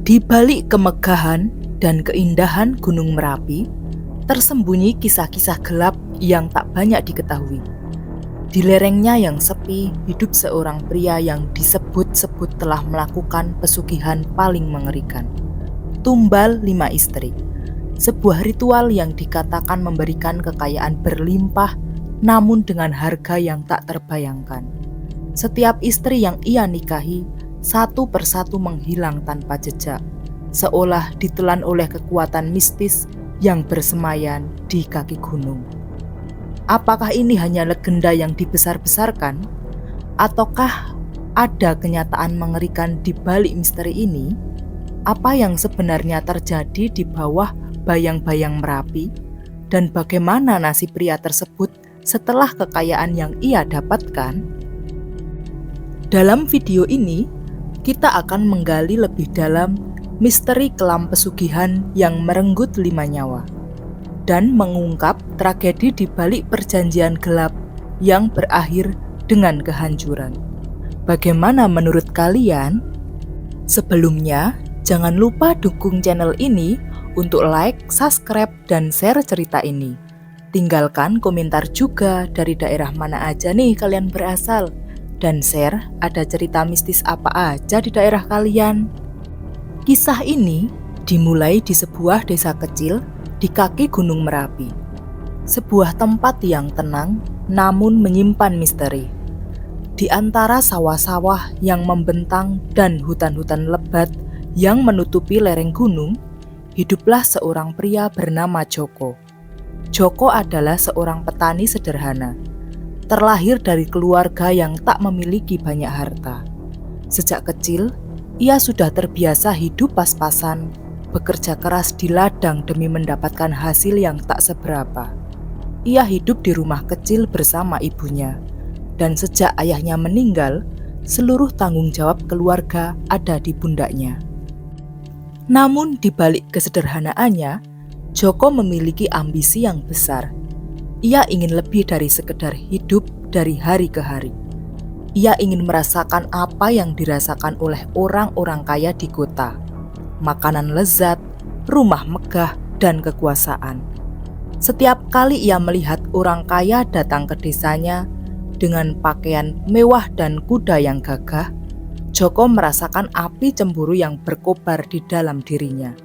Di balik kemegahan dan keindahan Gunung Merapi, tersembunyi kisah-kisah gelap yang tak banyak diketahui. Di lerengnya yang sepi, hidup seorang pria yang disebut-sebut telah melakukan pesugihan paling mengerikan. Tumbal 5 istri, sebuah ritual yang dikatakan memberikan kekayaan berlimpah namun dengan harga yang tak terbayangkan. Setiap istri yang ia nikahi satu persatu menghilang tanpa jejak, seolah ditelan oleh kekuatan mistis yang bersemayan di kaki gunung. Apakah ini hanya legenda yang dibesar-besarkan? Ataukah ada kenyataan mengerikan di balik misteri ini? Apa yang sebenarnya terjadi di bawah bayang-bayang Merapi? Dan bagaimana nasib pria tersebut setelah kekayaan yang ia dapatkan? Dalam video ini, kita akan menggali lebih dalam misteri kelam pesugihan yang merenggut 5 nyawa dan mengungkap tragedi di balik perjanjian gelap yang berakhir dengan kehancuran. Bagaimana menurut kalian? Sebelumnya, jangan lupa dukung channel ini untuk like, subscribe, dan share cerita ini. Tinggalkan komentar juga dari daerah mana aja nih kalian berasal. Dan share ada cerita mistis apa aja di daerah kalian. Kisah ini dimulai di sebuah desa kecil di kaki Gunung Merapi. Sebuah tempat yang tenang namun menyimpan misteri. Di antara sawah-sawah yang membentang dan hutan-hutan lebat yang menutupi lereng gunung, hiduplah seorang pria bernama Joko. Joko adalah seorang petani sederhana. Terlahir dari keluarga yang tak memiliki banyak harta. Sejak kecil, ia sudah terbiasa hidup pas-pasan, bekerja keras di ladang demi mendapatkan hasil yang tak seberapa. Ia hidup di rumah kecil bersama ibunya, dan sejak ayahnya meninggal, seluruh tanggung jawab keluarga ada di pundaknya. Namun di balik kesederhanaannya, Joko memiliki ambisi yang besar. Ia ingin lebih dari sekedar hidup dari hari ke hari. Ia ingin merasakan apa yang dirasakan oleh orang-orang kaya di kota. Makanan lezat, rumah megah, dan kekuasaan. Setiap kali ia melihat orang kaya datang ke desanya dengan pakaian mewah dan kuda yang gagah, Joko merasakan api cemburu yang berkobar di dalam dirinya.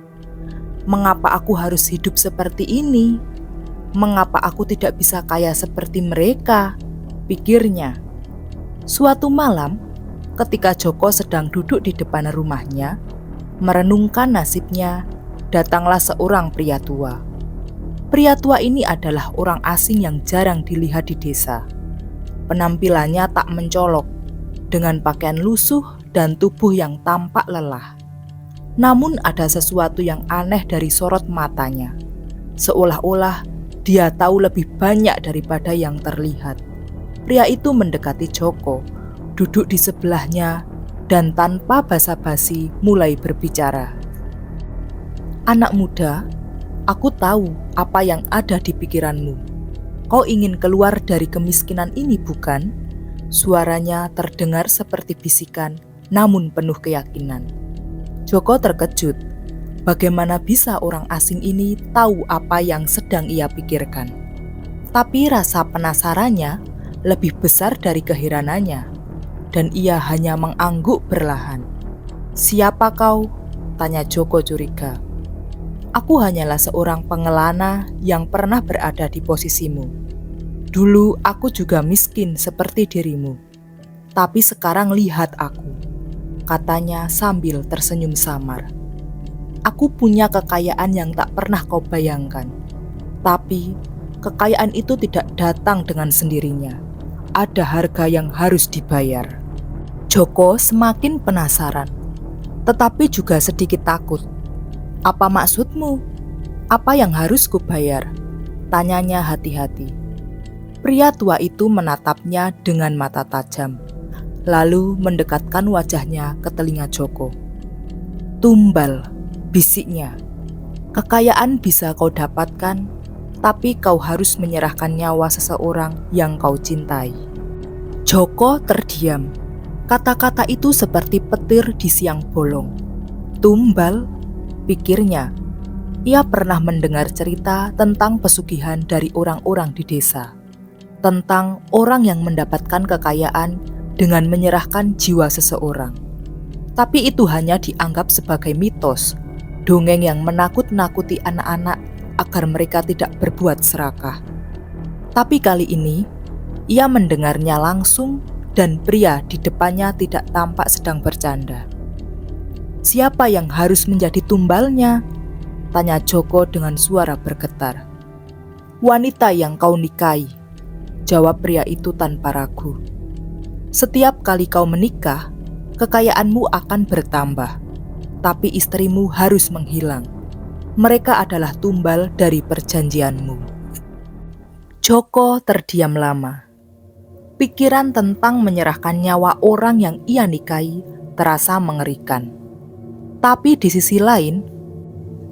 Mengapa aku harus hidup seperti ini? Mengapa aku tidak bisa kaya seperti mereka? Pikirnya. Suatu malam, ketika Joko sedang duduk di depan rumahnya, merenungkan nasibnya, datanglah seorang pria tua. Pria tua ini adalah orang asing yang jarang dilihat di desa. Penampilannya tak mencolok, dengan pakaian lusuh dan tubuh yang tampak lelah. Namun ada sesuatu yang aneh dari sorot matanya, seolah-olah dia tahu lebih banyak daripada yang terlihat. Pria itu mendekati Joko, duduk di sebelahnya, dan tanpa basa-basi mulai berbicara. "Anak muda, aku tahu apa yang ada di pikiranmu. Kau ingin keluar dari kemiskinan ini, bukan?" Suaranya terdengar seperti bisikan, namun penuh keyakinan. Joko terkejut. Bagaimana bisa orang asing ini tahu apa yang sedang ia pikirkan? Tapi rasa penasarannya lebih besar dari keheranannya, dan ia hanya mengangguk perlahan. "Siapa kau?" tanya Joko curiga. "Aku hanyalah seorang pengelana yang pernah berada di posisimu. Dulu aku juga miskin seperti dirimu, tapi sekarang lihat aku," katanya sambil tersenyum samar. "Aku punya kekayaan yang tak pernah kau bayangkan. Tapi, kekayaan itu tidak datang dengan sendirinya. Ada harga yang harus dibayar." Joko semakin penasaran, tetapi juga sedikit takut. "Apa maksudmu? Apa yang harus kubayar?" tanyanya hati-hati. Pria tua itu menatapnya dengan mata tajam, lalu mendekatkan wajahnya ke telinga Joko. "Tumbal," bisiknya. "Kekayaan bisa kau dapatkan, tapi kau harus menyerahkan nyawa seseorang yang kau cintai." Joko terdiam. Kata-kata itu seperti petir di siang bolong. Tumbal, pikirnya. Ia pernah mendengar cerita tentang pesugihan dari orang-orang di desa. Tentang orang yang mendapatkan kekayaan dengan menyerahkan jiwa seseorang. Tapi itu hanya dianggap sebagai mitos, dongeng yang menakut-nakuti anak-anak agar mereka tidak berbuat serakah. Tapi kali ini, ia mendengarnya langsung dan pria di depannya tidak tampak sedang bercanda. "Siapa yang harus menjadi tumbalnya?" tanya Joko dengan suara bergetar. "Wanita yang kau nikahi," jawab pria itu tanpa ragu. "Setiap kali kau menikah, kekayaanmu akan bertambah, tapi istrimu harus menghilang. Mereka adalah tumbal dari perjanjianmu." Joko terdiam lama. Pikiran tentang menyerahkan nyawa orang yang ia nikahi terasa mengerikan. Tapi di sisi lain,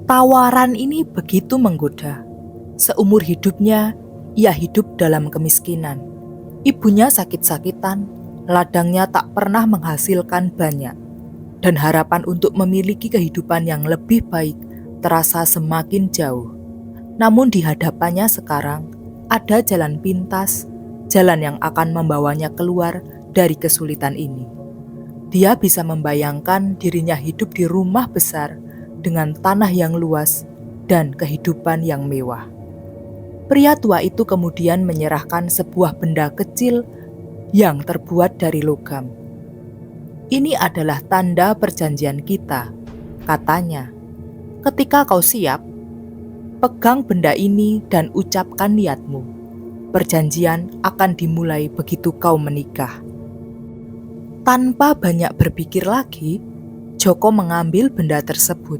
tawaran ini begitu menggoda. Seumur hidupnya, ia hidup dalam kemiskinan. Ibunya sakit-sakitan, ladangnya tak pernah menghasilkan banyak. Dan harapan untuk memiliki kehidupan yang lebih baik terasa semakin jauh. Namun di hadapannya sekarang, ada jalan pintas, jalan yang akan membawanya keluar dari kesulitan ini. Dia bisa membayangkan dirinya hidup di rumah besar dengan tanah yang luas dan kehidupan yang mewah. Pria tua itu kemudian menyerahkan sebuah benda kecil yang terbuat dari logam. "Ini adalah tanda perjanjian kita," katanya. "Ketika kau siap, pegang benda ini dan ucapkan niatmu. Perjanjian akan dimulai begitu kau menikah." Tanpa banyak berpikir lagi, Joko mengambil benda tersebut.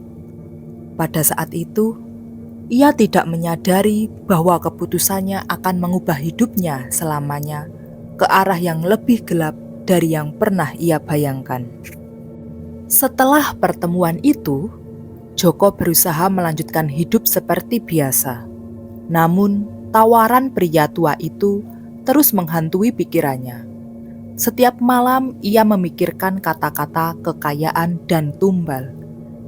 Pada saat itu, ia tidak menyadari bahwa keputusannya akan mengubah hidupnya selamanya ke arah yang lebih gelap dari yang pernah ia bayangkan. Setelah pertemuan itu, Joko berusaha melanjutkan hidup seperti biasa. Namun, tawaran pria tua itu terus menghantui pikirannya. Setiap malam ia memikirkan kata-kata kekayaan dan tumbal.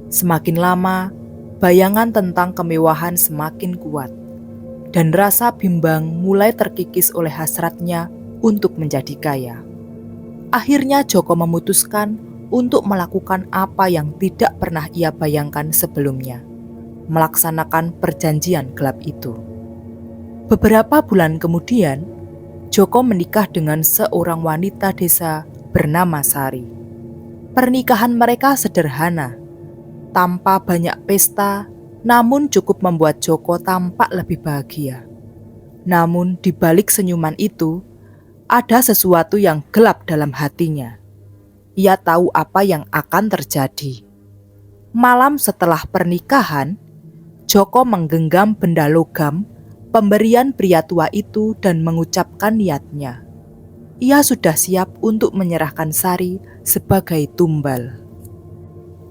Semakin lama, bayangan tentang kemewahan semakin kuat. Dan rasa bimbang mulai terkikis oleh hasratnya untuk menjadi kaya. Akhirnya Joko memutuskan untuk melakukan apa yang tidak pernah ia bayangkan sebelumnya. Melaksanakan perjanjian gelap itu. Beberapa bulan kemudian, Joko menikah dengan seorang wanita desa bernama Sari. Pernikahan mereka sederhana, tanpa banyak pesta, namun cukup membuat Joko tampak lebih bahagia. Namun di balik senyuman itu, ada sesuatu yang gelap dalam hatinya. Ia tahu apa yang akan terjadi. Malam setelah pernikahan, Joko menggenggam benda logam pemberian pria tua itu dan mengucapkan niatnya. Ia sudah siap untuk menyerahkan Sari sebagai tumbal.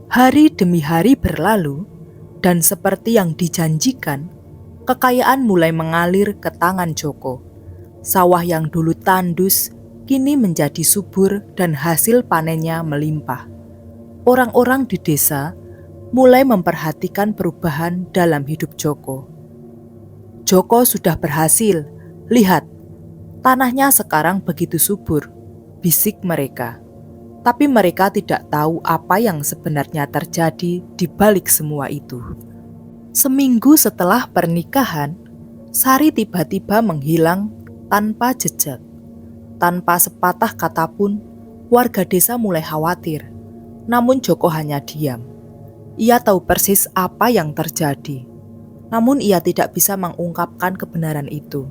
Hari demi hari berlalu, dan seperti yang dijanjikan, kekayaan mulai mengalir ke tangan Joko. Sawah yang dulu tandus, kini menjadi subur dan hasil panennya melimpah. Orang-orang di desa mulai memperhatikan perubahan dalam hidup Joko. Joko sudah berhasil, lihat, tanahnya sekarang begitu subur, bisik mereka. Tapi mereka tidak tahu apa yang sebenarnya terjadi di balik semua itu. Seminggu setelah pernikahan, Sari tiba-tiba menghilang tanpa jejak. Tanpa sepatah kata pun, warga desa mulai khawatir. Namun Joko hanya diam. Ia tahu persis apa yang terjadi. Namun ia tidak bisa mengungkapkan kebenaran itu.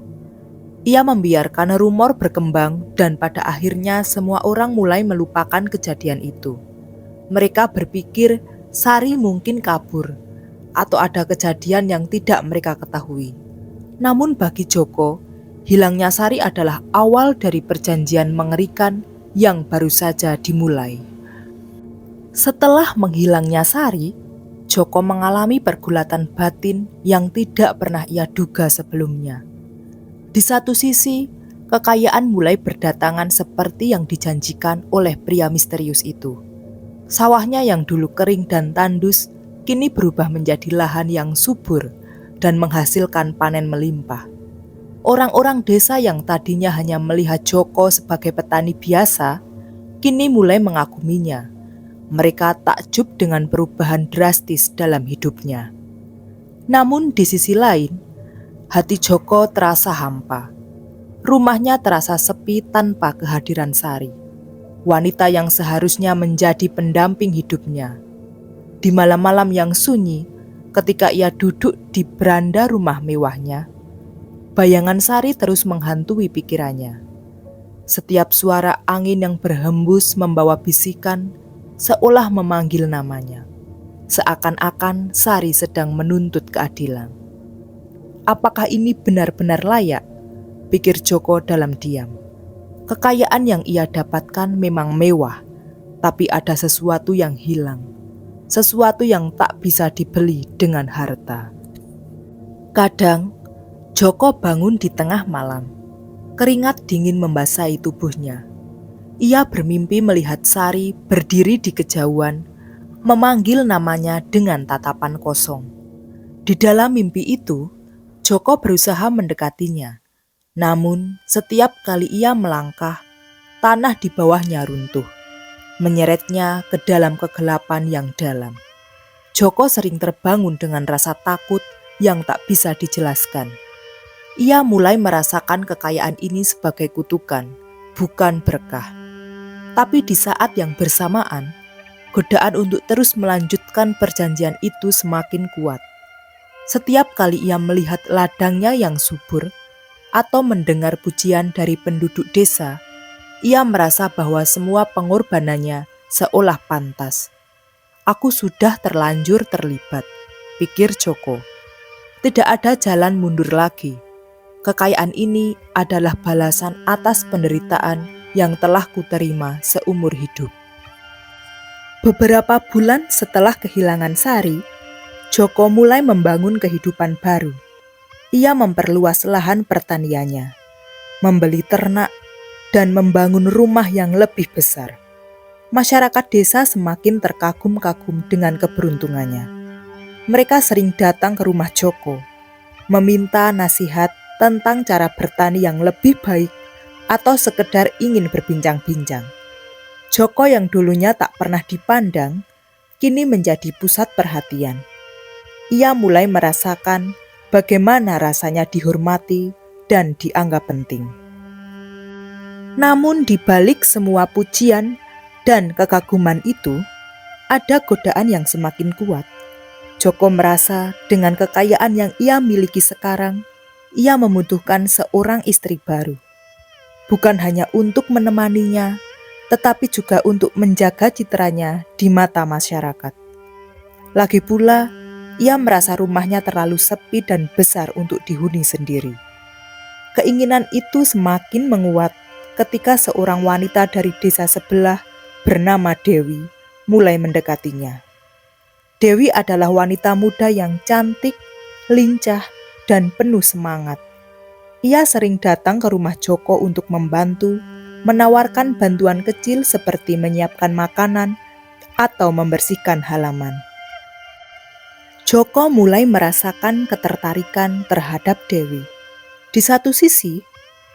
Ia membiarkan rumor berkembang dan pada akhirnya semua orang mulai melupakan kejadian itu. Mereka berpikir Sari mungkin kabur atau ada kejadian yang tidak mereka ketahui. Namun bagi Joko, hilangnya Sari adalah awal dari perjanjian mengerikan yang baru saja dimulai. Setelah menghilangnya Sari, Joko mengalami pergulatan batin yang tidak pernah ia duga sebelumnya. Di satu sisi, kekayaan mulai berdatangan seperti yang dijanjikan oleh pria misterius itu. Sawahnya yang dulu kering dan tandus kini berubah menjadi lahan yang subur dan menghasilkan panen melimpah. Orang-orang desa yang tadinya hanya melihat Joko sebagai petani biasa, kini mulai mengaguminya. Mereka takjub dengan perubahan drastis dalam hidupnya. Namun di sisi lain, hati Joko terasa hampa. Rumahnya terasa sepi tanpa kehadiran Sari, wanita yang seharusnya menjadi pendamping hidupnya. Di malam-malam yang sunyi, ketika ia duduk di beranda rumah mewahnya, bayangan Sari terus menghantui pikirannya. Setiap suara angin yang berhembus membawa bisikan, seolah memanggil namanya. Seakan-akan Sari sedang menuntut keadilan. Apakah ini benar-benar layak? Pikir Joko dalam diam. Kekayaan yang ia dapatkan memang mewah, tapi ada sesuatu yang hilang. Sesuatu yang tak bisa dibeli dengan harta. Kadang, Joko bangun di tengah malam. Keringat dingin membasahi tubuhnya. Ia bermimpi melihat Sari berdiri di kejauhan, memanggil namanya dengan tatapan kosong. Di dalam mimpi itu, Joko berusaha mendekatinya. Namun, setiap kali ia melangkah, tanah di bawahnya runtuh, menyeretnya ke dalam kegelapan yang dalam. Joko sering terbangun dengan rasa takut yang tak bisa dijelaskan. Ia mulai merasakan kekayaan ini sebagai kutukan, bukan berkah. Tapi di saat yang bersamaan, godaan untuk terus melanjutkan perjanjian itu semakin kuat. Setiap kali ia melihat ladangnya yang subur atau mendengar pujian dari penduduk desa, ia merasa bahwa semua pengorbanannya seolah pantas. Aku sudah terlanjur terlibat, pikir Joko. Tidak ada jalan mundur lagi. Kekayaan ini adalah balasan atas penderitaan yang telah kuterima seumur hidup. Beberapa bulan setelah kehilangan Sari, Joko mulai membangun kehidupan baru. Ia memperluas lahan pertaniannya, membeli ternak, dan membangun rumah yang lebih besar. Masyarakat desa semakin terkagum-kagum dengan keberuntungannya. Mereka sering datang ke rumah Joko, meminta nasihat tentang cara bertani yang lebih baik atau sekedar ingin berbincang-bincang. Joko yang dulunya tak pernah dipandang, kini menjadi pusat perhatian. Ia mulai merasakan bagaimana rasanya dihormati dan dianggap penting. Namun di balik semua pujian dan kekaguman itu, ada godaan yang semakin kuat. Joko merasa dengan kekayaan yang ia miliki sekarang, ia membutuhkan seorang istri baru. Bukan hanya untuk menemaninya, tetapi juga untuk menjaga citranya di mata masyarakat. Lagi pula, ia merasa rumahnya terlalu sepi dan besar untuk dihuni sendiri. Keinginan itu semakin menguat ketika seorang wanita dari desa sebelah bernama Dewi mulai mendekatinya. Dewi adalah wanita muda yang cantik, lincah, dan penuh semangat. Ia sering datang ke rumah Joko untuk membantu, menawarkan bantuan kecil seperti menyiapkan makanan atau membersihkan halaman. Joko mulai merasakan ketertarikan terhadap Dewi. Di satu sisi,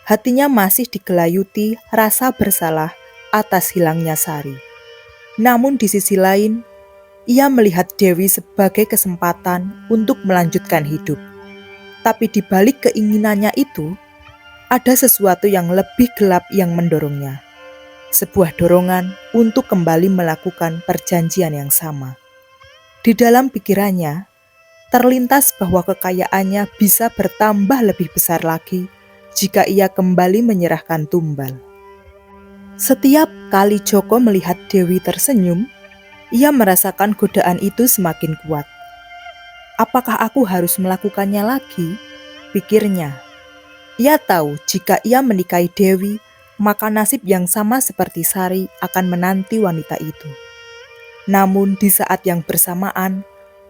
hatinya masih digelayuti rasa bersalah atas hilangnya Sari. Namun di sisi lain, ia melihat Dewi sebagai kesempatan untuk melanjutkan hidup. Tapi di balik keinginannya itu, ada sesuatu yang lebih gelap yang mendorongnya. Sebuah dorongan untuk kembali melakukan perjanjian yang sama. Di dalam pikirannya, terlintas bahwa kekayaannya bisa bertambah lebih besar lagi jika ia kembali menyerahkan tumbal. Setiap kali Joko melihat Dewi tersenyum, ia merasakan godaan itu semakin kuat. Apakah aku harus melakukannya lagi? Pikirnya. Ia tahu jika ia menikahi Dewi, maka nasib yang sama seperti Sari akan menanti wanita itu. Namun di saat yang bersamaan,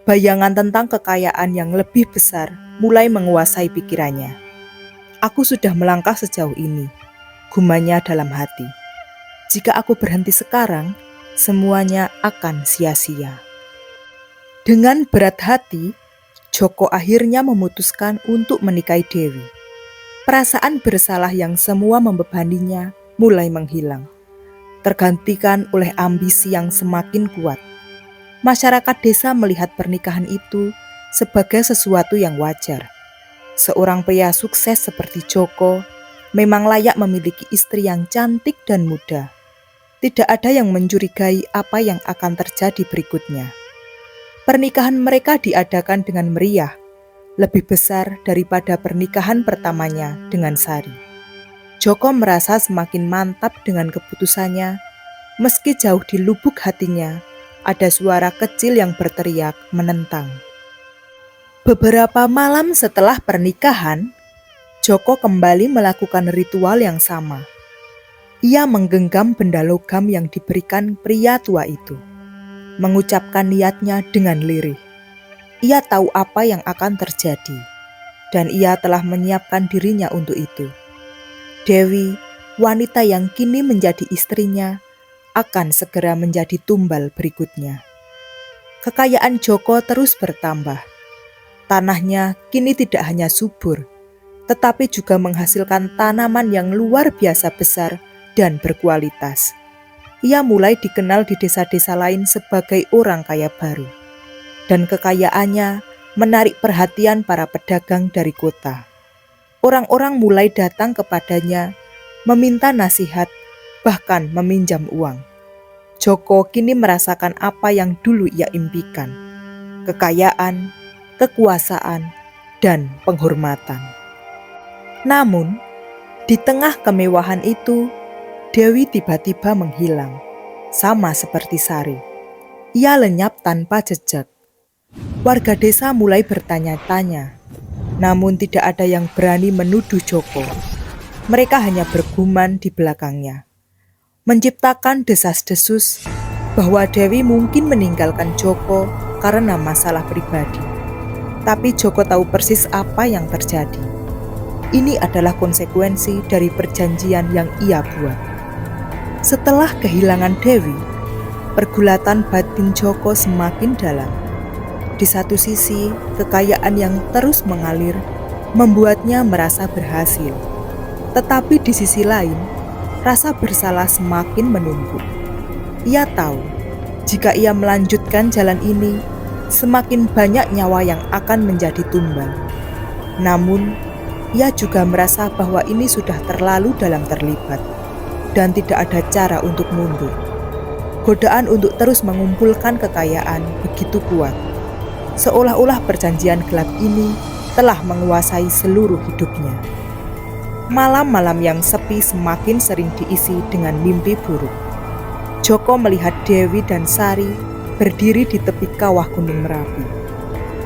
bayangan tentang kekayaan yang lebih besar mulai menguasai pikirannya. Aku sudah melangkah sejauh ini, gumanya dalam hati. Jika aku berhenti sekarang, semuanya akan sia-sia. Dengan berat hati, Joko akhirnya memutuskan untuk menikahi Dewi. Perasaan bersalah yang semua membebaninya mulai menghilang, tergantikan oleh ambisi yang semakin kuat. Masyarakat desa melihat pernikahan itu sebagai sesuatu yang wajar. Seorang pria sukses seperti Joko memang layak memiliki istri yang cantik dan muda. Tidak ada yang mencurigai apa yang akan terjadi berikutnya. Pernikahan mereka diadakan dengan meriah, lebih besar daripada pernikahan pertamanya dengan Sari. Joko merasa semakin mantap dengan keputusannya, meski jauh di lubuk hatinya ada suara kecil yang berteriak menentang. Beberapa malam setelah pernikahan, Joko kembali melakukan ritual yang sama. Ia menggenggam benda logam yang diberikan pria tua itu, mengucapkan niatnya dengan lirih. Ia tahu apa yang akan terjadi, dan ia telah menyiapkan dirinya untuk itu. Dewi, wanita yang kini menjadi istrinya, akan segera menjadi tumbal berikutnya. Kekayaan Joko terus bertambah. Tanahnya kini tidak hanya subur, tetapi juga menghasilkan tanaman yang luar biasa besar dan berkualitas. Ia mulai dikenal di desa-desa lain sebagai orang kaya baru, dan kekayaannya menarik perhatian para pedagang dari kota. Orang-orang mulai datang kepadanya, meminta nasihat, bahkan meminjam uang. Joko kini merasakan apa yang dulu ia impikan: kekayaan, kekuasaan, dan penghormatan. Namun, di tengah kemewahan itu, Dewi tiba-tiba menghilang, sama seperti Sari. Ia lenyap tanpa jejak. Warga desa mulai bertanya-tanya, namun tidak ada yang berani menuduh Joko. Mereka hanya bergumam di belakangnya, menciptakan desas-desus bahwa Dewi mungkin meninggalkan Joko karena masalah pribadi. Tapi Joko tahu persis apa yang terjadi. Ini adalah konsekuensi dari perjanjian yang ia buat. Setelah kehilangan Dewi, pergulatan batin Joko semakin dalam. Di satu sisi, kekayaan yang terus mengalir membuatnya merasa berhasil. Tetapi di sisi lain, rasa bersalah semakin menumpuk. Ia tahu, jika ia melanjutkan jalan ini, semakin banyak nyawa yang akan menjadi tumbal. Namun, ia juga merasa bahwa ini sudah terlalu dalam terlibat, dan tidak ada cara untuk mundur. Godaan untuk terus mengumpulkan kekayaan begitu kuat, seolah-olah perjanjian gelap ini telah menguasai seluruh hidupnya. Malam-malam yang sepi semakin sering diisi dengan mimpi buruk. Joko melihat Dewi dan Sari berdiri di tepi kawah Gunung Merapi,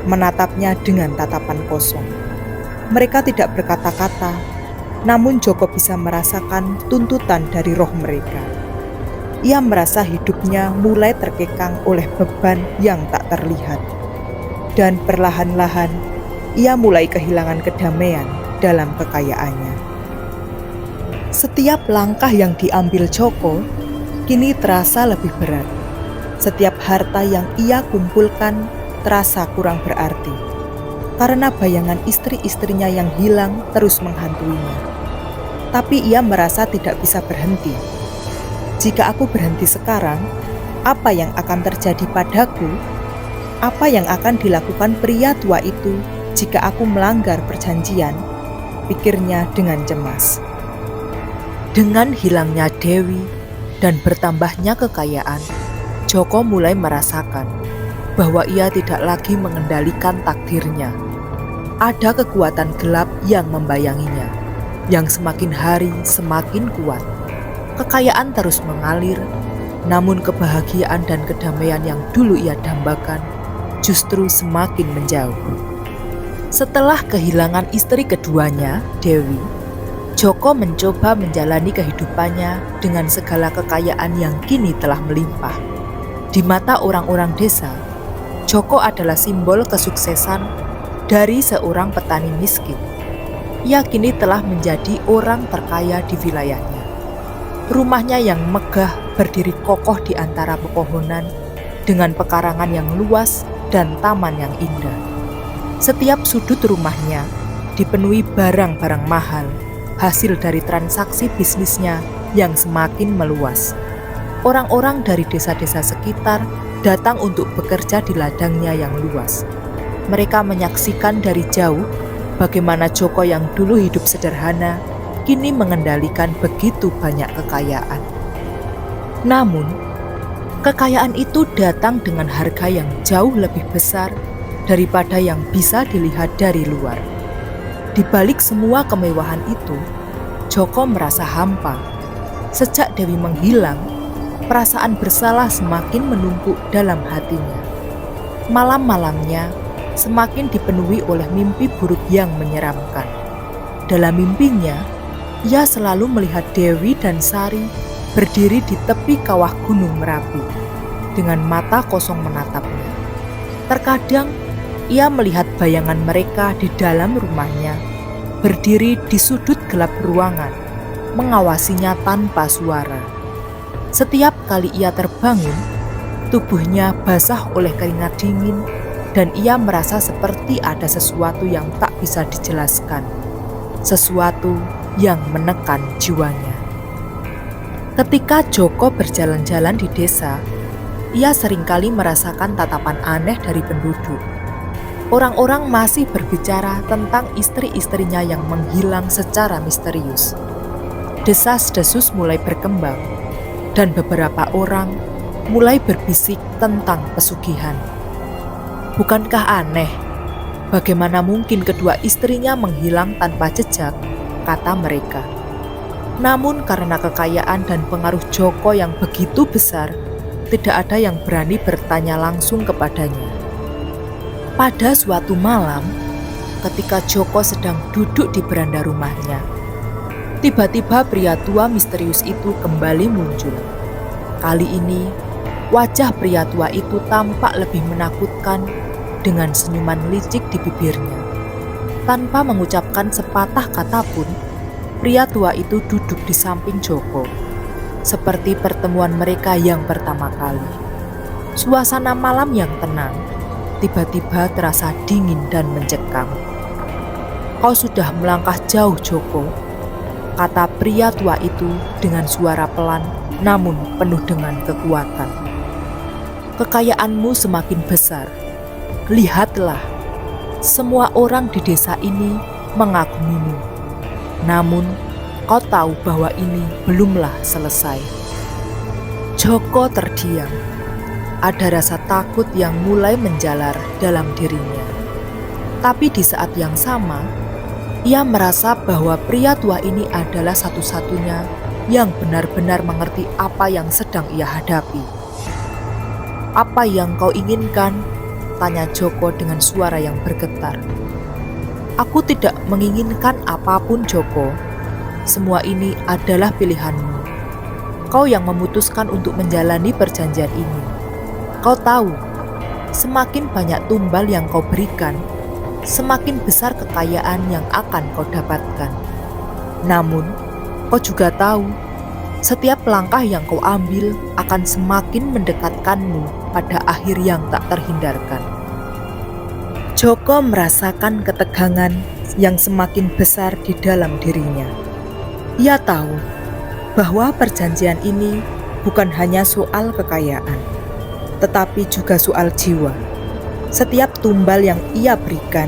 menatapnya dengan tatapan kosong. Mereka tidak berkata-kata, namun Joko bisa merasakan tuntutan dari roh mereka. Ia merasa hidupnya mulai terkekang oleh beban yang tak terlihat. Dan perlahan-lahan, ia mulai kehilangan kedamaian dalam kekayaannya. Setiap langkah yang diambil Joko kini terasa lebih berat. Setiap harta yang ia kumpulkan terasa kurang berarti, karena bayangan istri-istrinya yang hilang terus menghantuinya. Tapi ia merasa tidak bisa berhenti. Jika aku berhenti sekarang, apa yang akan terjadi padaku? Apa yang akan dilakukan pria tua itu jika aku melanggar perjanjian? Pikirnya dengan cemas. Dengan hilangnya Dewi dan bertambahnya kekayaan, Joko mulai merasakan bahwa ia tidak lagi mengendalikan takdirnya. Ada kekuatan gelap yang membayanginya, yang semakin hari semakin kuat. Kekayaan terus mengalir, namun kebahagiaan dan kedamaian yang dulu ia dambakan justru semakin menjauh. Setelah kehilangan istri keduanya, Dewi, Joko mencoba menjalani kehidupannya dengan segala kekayaan yang kini telah melimpah. Di mata orang-orang desa, Joko adalah simbol kesuksesan dari seorang petani miskin. Ia kini telah menjadi orang terkaya di wilayahnya. Rumahnya yang megah berdiri kokoh di antara pepohonan dengan pekarangan yang luas dan taman yang indah. Setiap sudut rumahnya dipenuhi barang-barang mahal, hasil dari transaksi bisnisnya yang semakin meluas. Orang-orang dari desa-desa sekitar datang untuk bekerja di ladangnya yang luas. Mereka menyaksikan dari jauh bagaimana Joko yang dulu hidup sederhana, kini mengendalikan begitu banyak kekayaan. Namun, kekayaan itu datang dengan harga yang jauh lebih besar daripada yang bisa dilihat dari luar. Di balik semua kemewahan itu, Joko merasa hampa. Sejak Dewi menghilang, perasaan bersalah semakin menumpuk dalam hatinya. Malam-malamnya semakin dipenuhi oleh mimpi buruk yang menyeramkan. Dalam mimpinya, ia selalu melihat Dewi dan Sari berdiri di tepi kawah Gunung Merapi, dengan mata kosong menatapnya. Terkadang, ia melihat bayangan mereka di dalam rumahnya, berdiri di sudut gelap ruangan, mengawasinya tanpa suara. Setiap kali ia terbangun, tubuhnya basah oleh keringat dingin, dan ia merasa seperti ada sesuatu yang tak bisa dijelaskan, sesuatu yang menekan jiwanya. Ketika Joko berjalan-jalan di desa, ia seringkali merasakan tatapan aneh dari penduduk. Orang-orang masih berbicara tentang istri-istrinya yang menghilang secara misterius. Desas-desus mulai berkembang, dan beberapa orang mulai berbisik tentang pesugihan. Bukankah aneh? Bagaimana mungkin kedua istrinya menghilang tanpa jejak, kata mereka. Namun karena kekayaan dan pengaruh Joko yang begitu besar, tidak ada yang berani bertanya langsung kepadanya. Pada suatu malam, ketika Joko sedang duduk di beranda rumahnya, tiba-tiba pria tua misterius itu kembali muncul. Kali ini, wajah pria tua itu tampak lebih menakutkan dengan senyuman licik di bibirnya. Tanpa mengucapkan sepatah kata pun, pria tua itu duduk di samping Joko, seperti pertemuan mereka yang pertama kali. Suasana malam yang tenang tiba-tiba terasa dingin dan mencekam. "Kau sudah melangkah jauh, Joko," kata pria tua itu dengan suara pelan namun penuh dengan kekuatan. "Kekayaanmu semakin besar. Lihatlah, semua orang di desa ini mengagumimu. Namun, kau tahu bahwa ini belumlah selesai." Joko terdiam. Ada rasa takut yang mulai menjalar dalam dirinya. Tapi di saat yang sama, ia merasa bahwa pria tua ini adalah satu-satunya yang benar-benar mengerti apa yang sedang ia hadapi. "Apa yang kau inginkan?" tanya Joko dengan suara yang bergetar. "Aku tidak menginginkan apapun, Joko. Semua ini adalah pilihanmu. Kau yang memutuskan untuk menjalani perjanjian ini. Kau tahu, semakin banyak tumbal yang kau berikan, semakin besar kekayaan yang akan kau dapatkan. Namun, kau juga tahu, setiap langkah yang kau ambil akan semakin mendekatkanmu pada akhir yang tak terhindarkan." Joko merasakan ketegangan yang semakin besar di dalam dirinya. Ia tahu bahwa perjanjian ini bukan hanya soal kekayaan, tetapi juga soal jiwa. Setiap tumbal yang ia berikan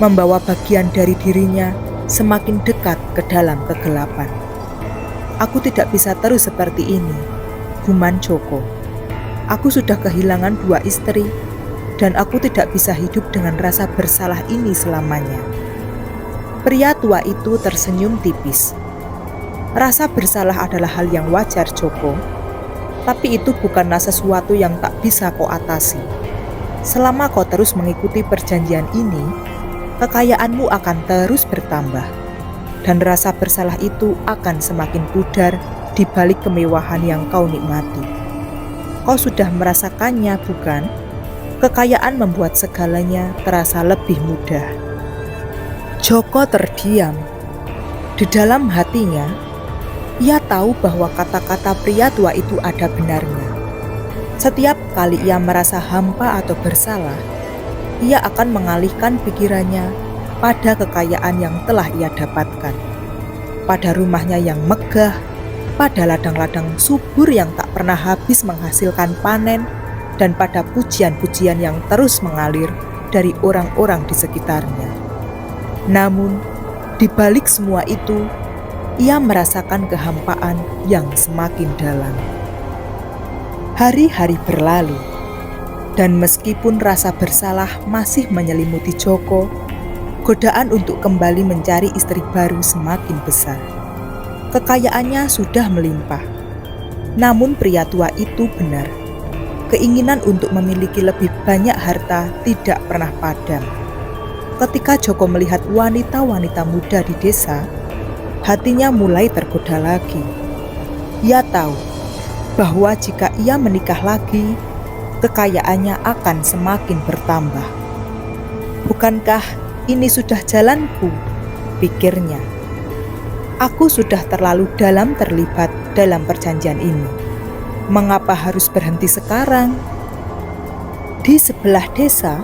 membawa bagian dari dirinya semakin dekat ke dalam kegelapan. "Aku tidak bisa terus seperti ini," gumam Joko. "Aku sudah kehilangan 2 istri, dan aku tidak bisa hidup dengan rasa bersalah ini selamanya." Pria tua itu tersenyum tipis. "Rasa bersalah adalah hal yang wajar, Joko. Tapi itu bukanlah sesuatu yang tak bisa kau atasi. Selama kau terus mengikuti perjanjian ini, kekayaanmu akan terus bertambah. Dan rasa bersalah itu akan semakin pudar di balik kemewahan yang kau nikmati. Kau sudah merasakannya, bukan? Kekayaan membuat segalanya terasa lebih mudah." Joko terdiam. Di dalam hatinya, Ia tahu bahwa kata-kata pria tua itu ada benarnya. Setiap kali ia merasa hampa atau bersalah, ia akan mengalihkan pikirannya pada kekayaan yang telah ia dapatkan, pada rumahnya yang megah, pada ladang-ladang subur yang tak pernah habis menghasilkan panen, dan pada pujian-pujian yang terus mengalir dari orang-orang di sekitarnya. Namun, di balik semua itu, ia merasakan kehampaan yang semakin dalam. Hari-hari berlalu, dan meskipun rasa bersalah masih menyelimuti Joko, godaan untuk kembali mencari istri baru semakin besar. Kekayaannya sudah melimpah, namun pria tua itu benar. Keinginan untuk memiliki lebih banyak harta tidak pernah padam. Ketika Joko melihat wanita-wanita muda di desa, hatinya mulai tergoda lagi. Ia tahu bahwa jika ia menikah lagi, kekayaannya akan semakin bertambah. Bukankah ini sudah jalanku, pikirnya. Aku sudah terlalu dalam terlibat dalam perjanjian ini. Mengapa harus berhenti sekarang? Di sebelah desa,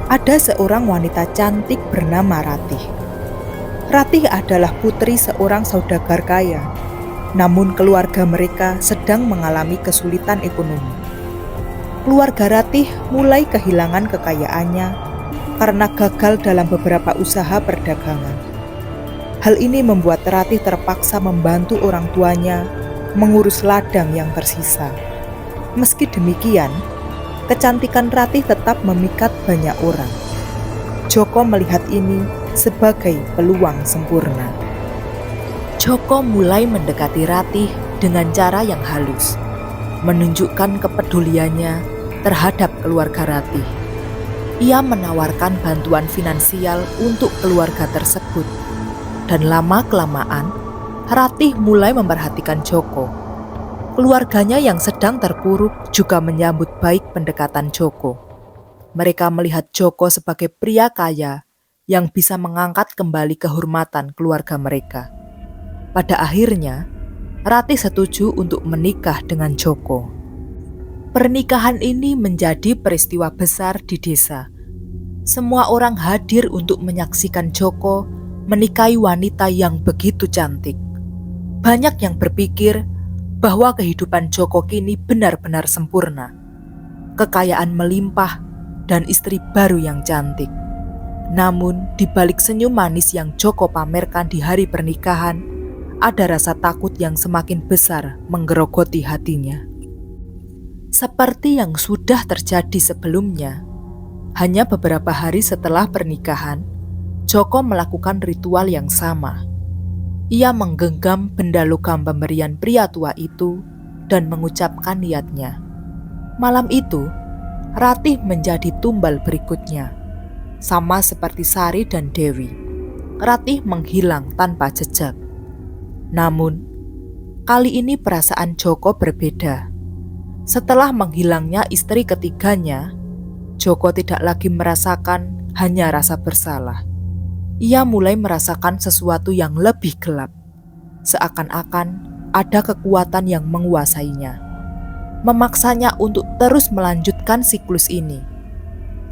ada seorang wanita cantik bernama Ratih. Ratih adalah putri seorang saudagar kaya, namun keluarga mereka sedang mengalami kesulitan ekonomi. Keluarga Ratih mulai kehilangan kekayaannya karena gagal dalam beberapa usaha perdagangan. Hal ini membuat Ratih terpaksa membantu orang tuanya mengurus ladang yang tersisa. Meski demikian, kecantikan Ratih tetap memikat banyak orang. Joko melihat ini sebagai peluang sempurna. Joko mulai mendekati Ratih dengan cara yang halus, menunjukkan kepeduliannya terhadap keluarga Ratih. Ia menawarkan bantuan finansial untuk keluarga tersebut, dan lama-kelamaan Ratih mulai memperhatikan Joko. Keluarganya yang sedang terpuruk juga menyambut baik pendekatan Joko. Mereka melihat Joko sebagai pria kaya yang bisa mengangkat kembali kehormatan keluarga mereka. Pada akhirnya, Ratih setuju untuk menikah dengan Joko. Pernikahan ini menjadi peristiwa besar di desa. Semua orang hadir untuk menyaksikan Joko menikahi wanita yang begitu cantik. Banyak yang berpikir bahwa kehidupan Joko kini benar-benar sempurna. Kekayaan melimpah dan istri baru yang cantik. Namun, di balik senyum manis yang Joko pamerkan di hari pernikahan, ada rasa takut yang semakin besar menggerogoti hatinya. Seperti yang sudah terjadi sebelumnya, hanya beberapa hari setelah pernikahan, Joko melakukan ritual yang sama. Ia menggenggam benda logam pemberian pria tua itu dan mengucapkan niatnya. Malam itu, Ratih menjadi tumbal berikutnya. Sama seperti Sari dan Dewi, Ratih menghilang tanpa jejak. Namun, kali ini perasaan Joko berbeda. Setelah menghilangnya istri ketiganya, Joko tidak lagi merasakan hanya rasa bersalah. Ia mulai merasakan sesuatu yang lebih gelap, seakan-akan ada kekuatan yang menguasainya, memaksanya untuk terus melanjutkan siklus ini.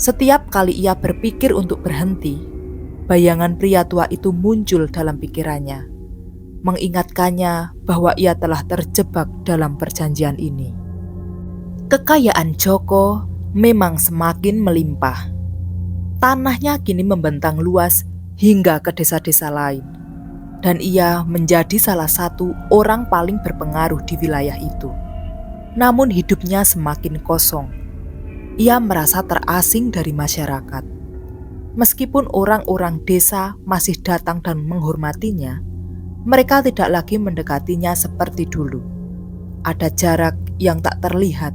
Setiap kali ia berpikir untuk berhenti, bayangan pria tua itu muncul dalam pikirannya, mengingatkannya bahwa ia telah terjebak dalam perjanjian ini. Kekayaan Joko memang semakin melimpah. Tanahnya kini membentang luas hingga ke desa-desa lain, dan ia menjadi salah satu orang paling berpengaruh di wilayah itu. Namun hidupnya semakin kosong. Ia merasa terasing dari masyarakat. Meskipun orang-orang desa masih datang dan menghormatinya, mereka tidak lagi mendekatinya seperti dulu. Ada jarak yang tak terlihat,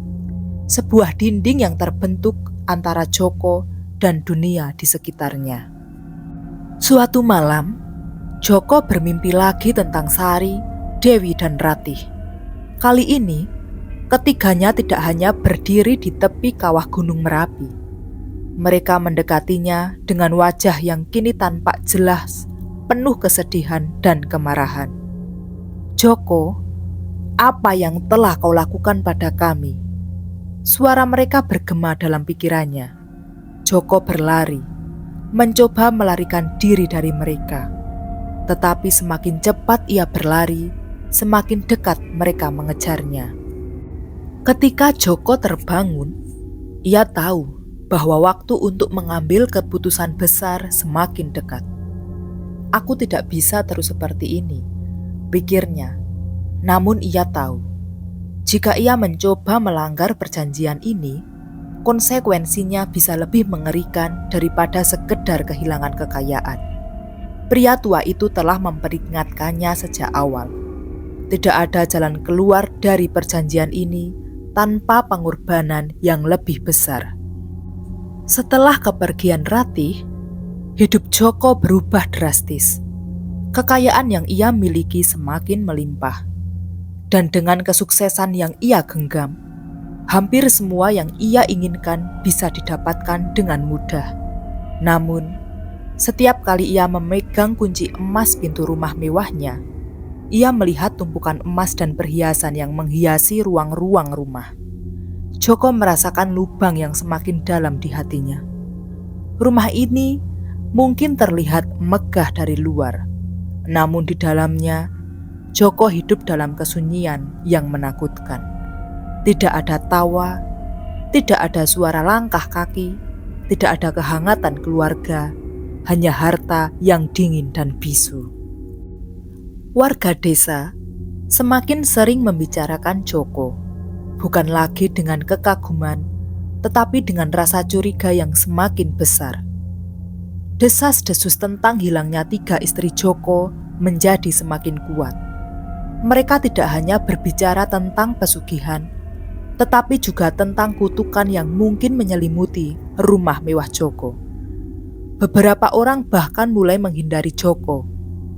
sebuah dinding yang terbentuk antara Joko dan dunia di sekitarnya. Suatu malam, Joko bermimpi lagi tentang Sari, Dewi, dan Ratih. Kali ini, ketiganya tidak hanya berdiri di tepi kawah Gunung Merapi. Mereka mendekatinya dengan wajah yang kini tampak jelas, penuh kesedihan dan kemarahan. Joko, apa yang telah kau lakukan pada kami?" Suara mereka bergema dalam pikirannya. Joko berlari, mencoba melarikan diri dari mereka. Tetapi semakin cepat ia berlari, semakin dekat mereka mengejarnya. Ketika Joko terbangun, ia tahu bahwa waktu untuk mengambil keputusan besar semakin dekat. "Aku tidak bisa terus seperti ini," pikirnya. Namun ia tahu, jika ia mencoba melanggar perjanjian ini, konsekuensinya bisa lebih mengerikan daripada sekedar kehilangan kekayaan. Pria tua itu telah memperingatkannya sejak awal. Tidak ada jalan keluar dari perjanjian ini tanpa pengorbanan yang lebih besar. Setelah kepergian Ratih, hidup Joko berubah drastis. Kekayaan yang ia miliki semakin melimpah. Dan dengan kesuksesan yang ia genggam, hampir semua yang ia inginkan bisa didapatkan dengan mudah. Namun, setiap kali ia memegang kunci emas pintu rumah mewahnya, ia melihat tumpukan emas dan perhiasan yang menghiasi ruang-ruang rumah. Joko merasakan lubang yang semakin dalam di hatinya. Rumah ini mungkin terlihat megah dari luar, namun di dalamnya Joko hidup dalam kesunyian yang menakutkan. Tidak ada tawa, tidak ada suara langkah kaki, tidak ada kehangatan keluarga, hanya harta yang dingin dan bisu. Warga desa semakin sering membicarakan Joko, bukan lagi dengan kekaguman, tetapi dengan rasa curiga yang semakin besar. Desas-desus tentang hilangnya 3 istri Joko menjadi semakin kuat. Mereka tidak hanya berbicara tentang pesugihan, tetapi juga tentang kutukan yang mungkin menyelimuti rumah mewah Joko. Beberapa orang bahkan mulai menghindari Joko.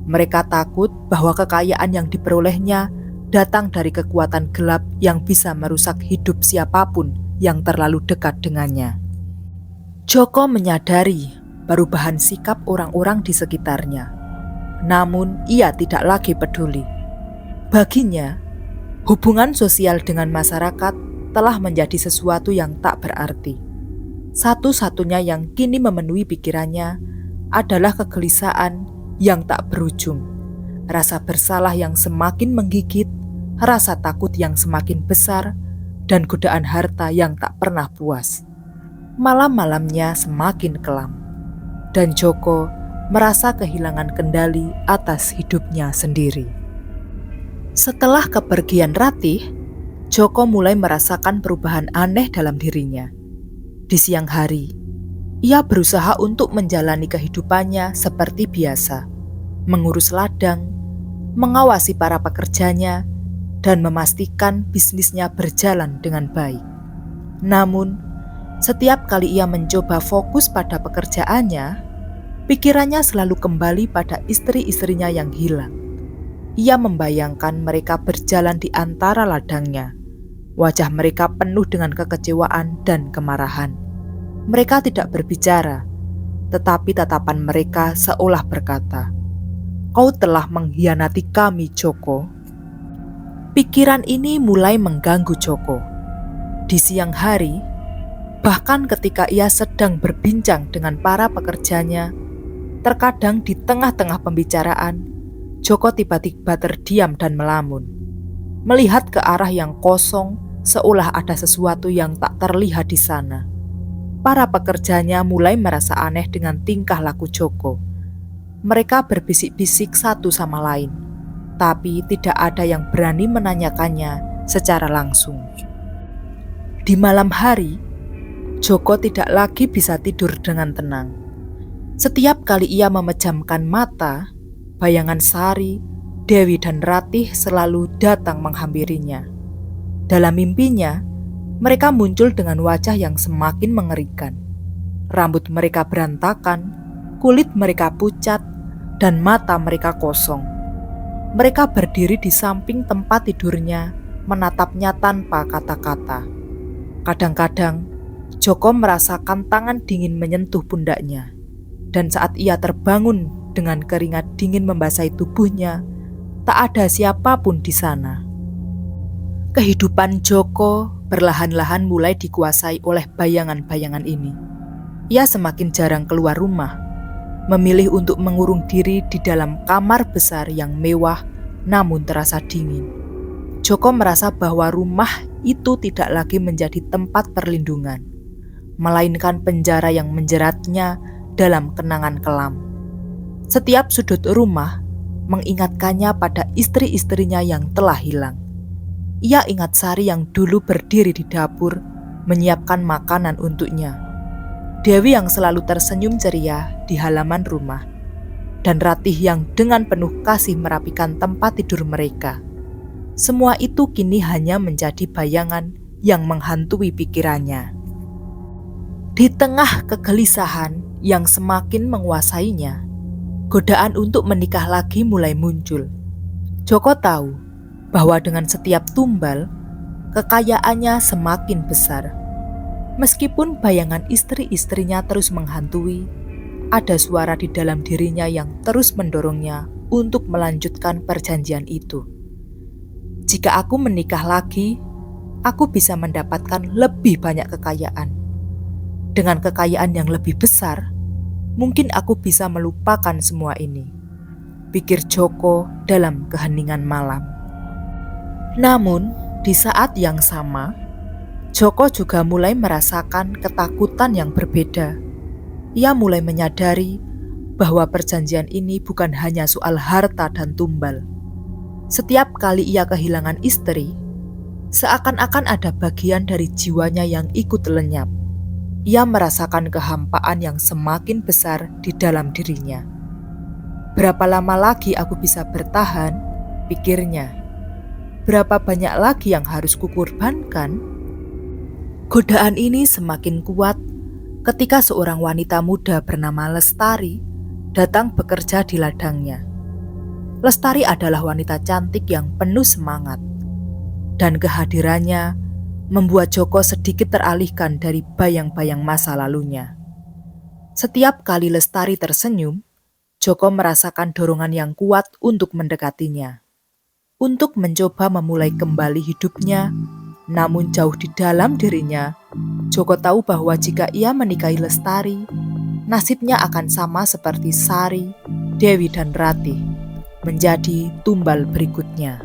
Mereka takut bahwa kekayaan yang diperolehnya datang dari kekuatan gelap yang bisa merusak hidup siapapun yang terlalu dekat dengannya. Joko menyadari perubahan sikap orang-orang di sekitarnya. Namun ia tidak lagi peduli. Baginya, hubungan sosial dengan masyarakat telah menjadi sesuatu yang tak berarti. Satu-satunya yang kini memenuhi pikirannya adalah kegelisahan yang tak berujung, rasa bersalah yang semakin menggigit, rasa takut yang semakin besar, dan godaan harta yang tak pernah puas. Malam-malamnya semakin kelam, dan Joko merasa kehilangan kendali atas hidupnya sendiri. Setelah kepergian Ratih, Joko mulai merasakan perubahan aneh dalam dirinya. Di siang hari, ia berusaha untuk menjalani kehidupannya seperti biasa, mengurus ladang, mengawasi para pekerjanya, dan memastikan bisnisnya berjalan dengan baik. Namun, setiap kali ia mencoba fokus pada pekerjaannya, pikirannya selalu kembali pada istri-istrinya yang hilang. Ia membayangkan mereka berjalan di antara ladangnya. Wajah mereka penuh dengan kekecewaan dan kemarahan. Mereka tidak berbicara, tetapi tatapan mereka seolah berkata, "Kau telah mengkhianati kami, Joko." Pikiran ini mulai mengganggu Joko. Di siang hari, bahkan ketika ia sedang berbincang dengan para pekerjanya, terkadang di tengah-tengah pembicaraan, Joko tiba-tiba terdiam dan melamun, melihat ke arah yang kosong seolah ada sesuatu yang tak terlihat di sana. Para pekerjanya mulai merasa aneh dengan tingkah laku Joko. Mereka berbisik-bisik satu sama lain, tapi tidak ada yang berani menanyakannya secara langsung. Di malam hari, Joko tidak lagi bisa tidur dengan tenang. Setiap kali ia memejamkan mata, bayangan Sari, Dewi dan Ratih selalu datang menghampirinya. Dalam mimpinya, mereka muncul dengan wajah yang semakin mengerikan. Rambut mereka berantakan, kulit mereka pucat, dan mata mereka kosong. Mereka berdiri di samping tempat tidurnya, menatapnya tanpa kata-kata. Kadang-kadang, Joko merasakan tangan dingin menyentuh pundaknya. Dan saat ia terbangun dengan keringat dingin membasahi tubuhnya, Tak ada siapapun di sana. Kehidupan Joko perlahan-lahan mulai dikuasai oleh bayangan-bayangan ini. Ia semakin jarang keluar rumah, memilih untuk mengurung diri di dalam kamar besar yang mewah namun terasa dingin. Joko merasa bahwa rumah itu tidak lagi menjadi tempat perlindungan, melainkan penjara yang menjeratnya dalam kenangan kelam. Setiap sudut rumah mengingatkannya pada istri-istrinya yang telah hilang. Ia ingat Sari yang dulu berdiri di dapur menyiapkan makanan untuknya, Dewi yang selalu tersenyum ceria di halaman rumah, dan Ratih yang dengan penuh kasih merapikan tempat tidur mereka. Semua itu kini hanya menjadi bayangan yang menghantui pikirannya. Di tengah kegelisahan yang semakin menguasainya, godaan untuk menikah lagi mulai muncul. Joko tahu bahwa dengan setiap tumbal, kekayaannya semakin besar. Meskipun bayangan istri-istrinya terus menghantui, ada suara di dalam dirinya yang terus mendorongnya untuk melanjutkan perjanjian itu. Jika aku menikah lagi, aku bisa mendapatkan lebih banyak kekayaan. Dengan kekayaan yang lebih besar, mungkin aku bisa melupakan semua ini, pikir Joko dalam keheningan malam. Namun, di saat yang sama, Joko juga mulai merasakan ketakutan yang berbeda. Ia mulai menyadari bahwa perjanjian ini bukan hanya soal harta dan tumbal. Setiap kali ia kehilangan istri, seakan-akan ada bagian dari jiwanya yang ikut lenyap. Ia merasakan kehampaan yang semakin besar di dalam dirinya. Berapa lama lagi aku bisa bertahan, pikirnya. Berapa banyak lagi yang harus kukorbankan? Godaan ini semakin kuat ketika seorang wanita muda bernama Lestari datang bekerja di ladangnya. Lestari adalah wanita cantik yang penuh semangat, dan kehadirannya membuat Joko sedikit teralihkan dari bayang-bayang masa lalunya. Setiap kali Lestari tersenyum, Joko merasakan dorongan yang kuat untuk mendekatinya, untuk mencoba memulai kembali hidupnya. Namun jauh di dalam dirinya, Joko tahu bahwa jika ia menikahi Lestari, nasibnya akan sama seperti Sari, Dewi dan Ratih, menjadi tumbal berikutnya.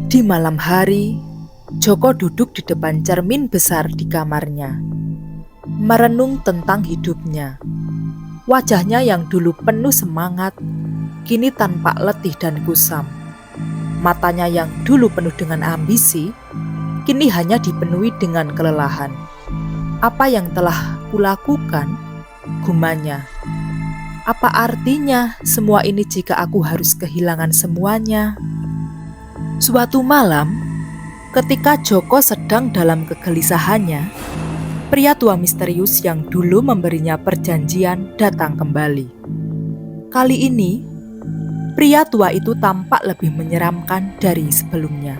Di malam hari, Joko duduk di depan cermin besar di kamarnya, merenung tentang hidupnya. Wajahnya yang dulu penuh semangat, kini tampak letih dan kusam. Matanya yang dulu penuh dengan ambisi, kini hanya dipenuhi dengan kelelahan. Apa yang telah kulakukan? Gumanya. Apa artinya semua ini jika aku harus kehilangan semuanya? Suatu malam, ketika Joko sedang dalam kegelisahannya, pria tua misterius yang dulu memberinya perjanjian datang kembali. Kali ini, pria tua itu tampak lebih menyeramkan dari sebelumnya.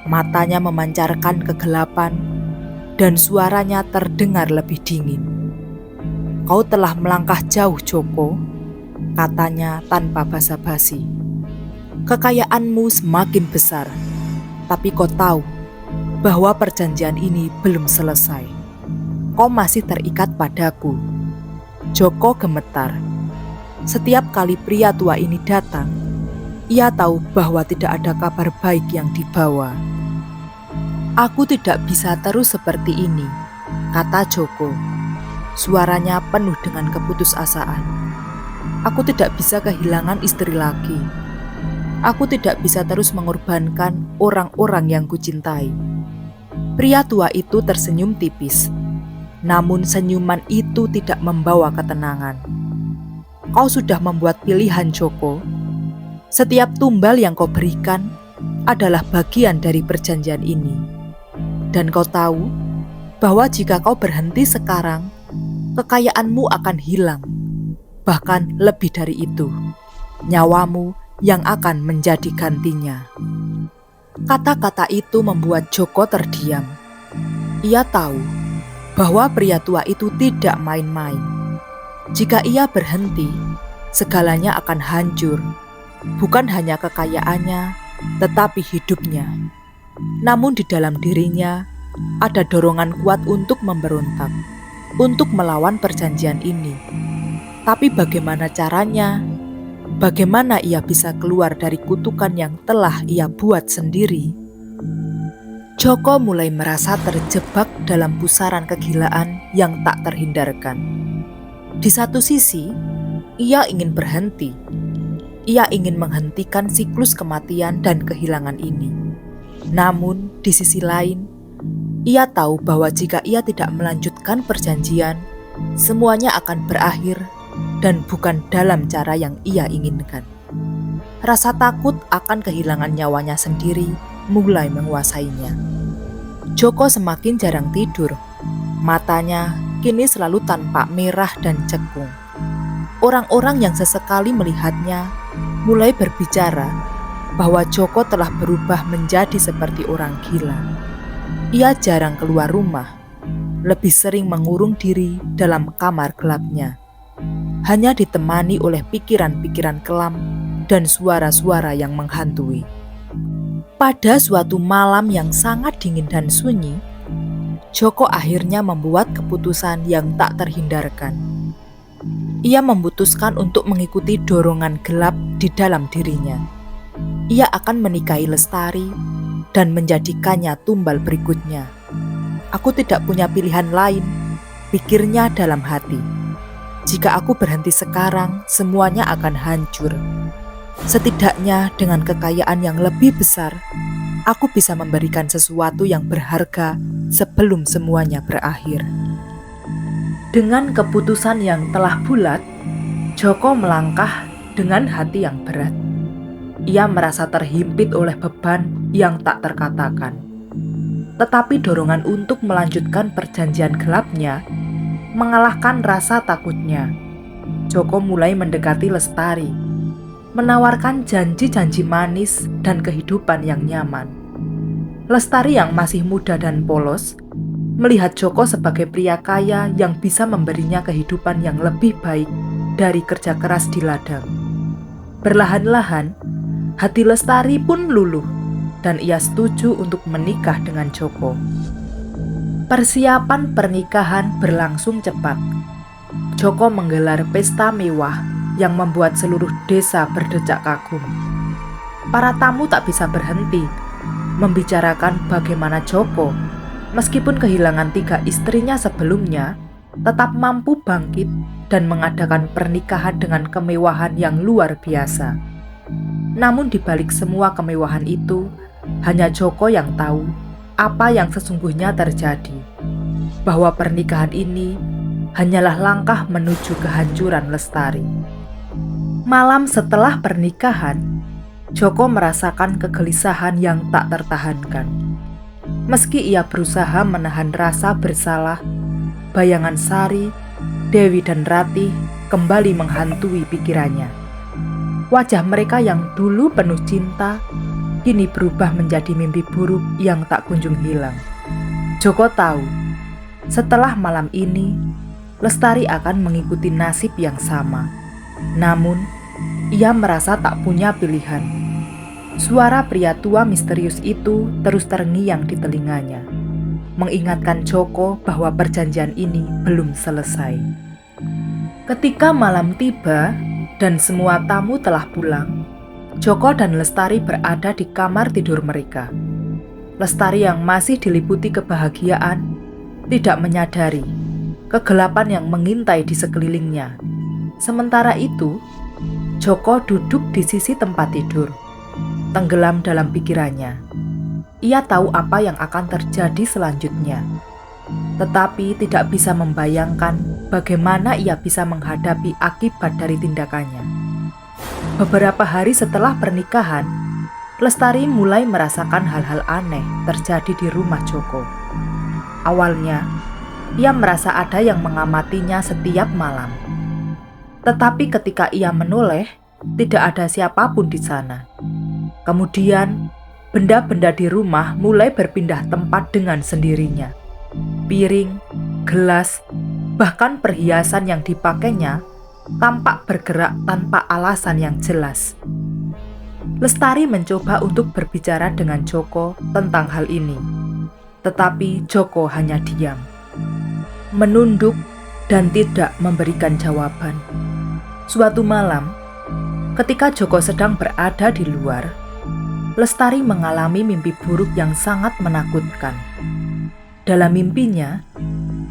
Matanya memancarkan kegelapan dan suaranya terdengar lebih dingin. Kau telah melangkah jauh, Joko, katanya tanpa basa-basi. Kekayaanmu semakin besar, tapi kau tahu bahwa perjanjian ini belum selesai. Kau masih terikat padaku. Joko gemetar. Setiap kali pria tua ini datang, ia tahu bahwa tidak ada kabar baik yang dibawa. Aku tidak bisa terus seperti ini, kata Joko. Suaranya penuh dengan keputusasaan. Aku tidak bisa kehilangan istri lagi. Aku tidak bisa terus mengorbankan orang-orang yang kucintai. Pria tua itu tersenyum tipis, namun senyuman itu tidak membawa ketenangan. Kau sudah membuat pilihan, Joko. Setiap tumbal yang kau berikan adalah bagian dari perjanjian ini. Dan kau tahu bahwa jika kau berhenti sekarang, kekayaanmu akan hilang. Bahkan lebih dari itu, nyawamu yang akan menjadi gantinya. Kata-kata itu membuat Joko terdiam. Ia tahu bahwa pria tua itu tidak main-main. Jika ia berhenti, segalanya akan hancur, bukan hanya kekayaannya, tetapi hidupnya. Namun di dalam dirinya ada dorongan kuat untuk memberontak, untuk melawan perjanjian ini. Tapi bagaimana caranya? Bagaimana ia bisa keluar dari kutukan yang telah ia buat sendiri? Joko mulai merasa terjebak dalam pusaran kegilaan yang tak terhindarkan. Di satu sisi, ia ingin berhenti. Ia ingin menghentikan siklus kematian dan kehilangan ini. Namun, di sisi lain, ia tahu bahwa jika ia tidak melanjutkan perjanjian, semuanya akan berakhir dan bukan dalam cara yang ia inginkan. Rasa takut akan kehilangan nyawanya sendiri mulai menguasainya. Joko semakin jarang tidur. Matanya kini selalu tampak merah dan cekung. Orang-orang yang sesekali melihatnya mulai berbicara bahwa Joko telah berubah menjadi seperti orang gila. Ia jarang keluar rumah, lebih sering mengurung diri dalam kamar gelapnya. Hanya ditemani oleh pikiran-pikiran kelam dan suara-suara yang menghantui. Pada suatu malam yang sangat dingin dan sunyi, Joko akhirnya membuat keputusan yang tak terhindarkan. Ia memutuskan untuk mengikuti dorongan gelap di dalam dirinya. Ia akan menikahi Lestari dan menjadikannya tumbal berikutnya. Aku tidak punya pilihan lain, pikirnya dalam hati. Jika aku berhenti sekarang, semuanya akan hancur. Setidaknya dengan kekayaan yang lebih besar, aku bisa memberikan sesuatu yang berharga sebelum semuanya berakhir. Dengan keputusan yang telah bulat, Joko melangkah dengan hati yang berat. Ia merasa terhimpit oleh beban yang tak terkatakan. Tetapi dorongan untuk melanjutkan perjanjian gelapnya mengalahkan rasa takutnya. Joko mulai mendekati Lestari, menawarkan janji-janji manis dan kehidupan yang nyaman. Lestari yang masih muda dan polos, melihat Joko sebagai pria kaya yang bisa memberinya kehidupan yang lebih baik dari kerja keras di ladang. Perlahan-lahan, hati Lestari pun luluh dan ia setuju untuk menikah dengan Joko. Persiapan pernikahan berlangsung cepat. Joko menggelar pesta mewah yang membuat seluruh desa berdecak kagum. Para tamu tak bisa berhenti membicarakan bagaimana Joko, meskipun kehilangan 3 istrinya sebelumnya, tetap mampu bangkit dan mengadakan pernikahan dengan kemewahan yang luar biasa. Namun di balik semua kemewahan itu, hanya Joko yang tahu apa yang sesungguhnya terjadi, bahwa pernikahan ini hanyalah langkah menuju kehancuran Lestari. Malam setelah pernikahan, Joko merasakan kegelisahan yang tak tertahankan. Meski ia berusaha menahan rasa bersalah, bayangan Sari, Dewi dan Ratih kembali menghantui pikirannya. Wajah mereka yang dulu penuh cinta, kini berubah menjadi mimpi buruk yang tak kunjung hilang. Joko tahu, setelah malam ini, Lestari akan mengikuti nasib yang sama. Namun, ia merasa tak punya pilihan. Suara pria tua misterius itu terus terngiang di telinganya, mengingatkan Joko bahwa perjanjian ini belum selesai. Ketika malam tiba dan semua tamu telah pulang, Joko dan Lestari berada di kamar tidur mereka. Lestari yang masih diliputi kebahagiaan tidak menyadari kegelapan yang mengintai di sekelilingnya. Sementara itu, Joko duduk di sisi tempat tidur, tenggelam dalam pikirannya. Ia tahu apa yang akan terjadi selanjutnya, tetapi tidak bisa membayangkan bagaimana ia bisa menghadapi akibat dari tindakannya. Beberapa hari setelah pernikahan, Lestari mulai merasakan hal-hal aneh terjadi di rumah Joko. Awalnya, ia merasa ada yang mengamatinya setiap malam. Tetapi ketika ia menoleh, tidak ada siapapun di sana. Kemudian, benda-benda di rumah mulai berpindah tempat dengan sendirinya. Piring, gelas, bahkan perhiasan yang dipakainya tampak bergerak tanpa alasan yang jelas. Lestari mencoba untuk berbicara dengan Joko tentang hal ini, tetapi Joko hanya diam, menunduk dan tidak memberikan jawaban. Suatu malam, ketika Joko sedang berada di luar, Lestari mengalami mimpi buruk yang sangat menakutkan. Dalam mimpinya,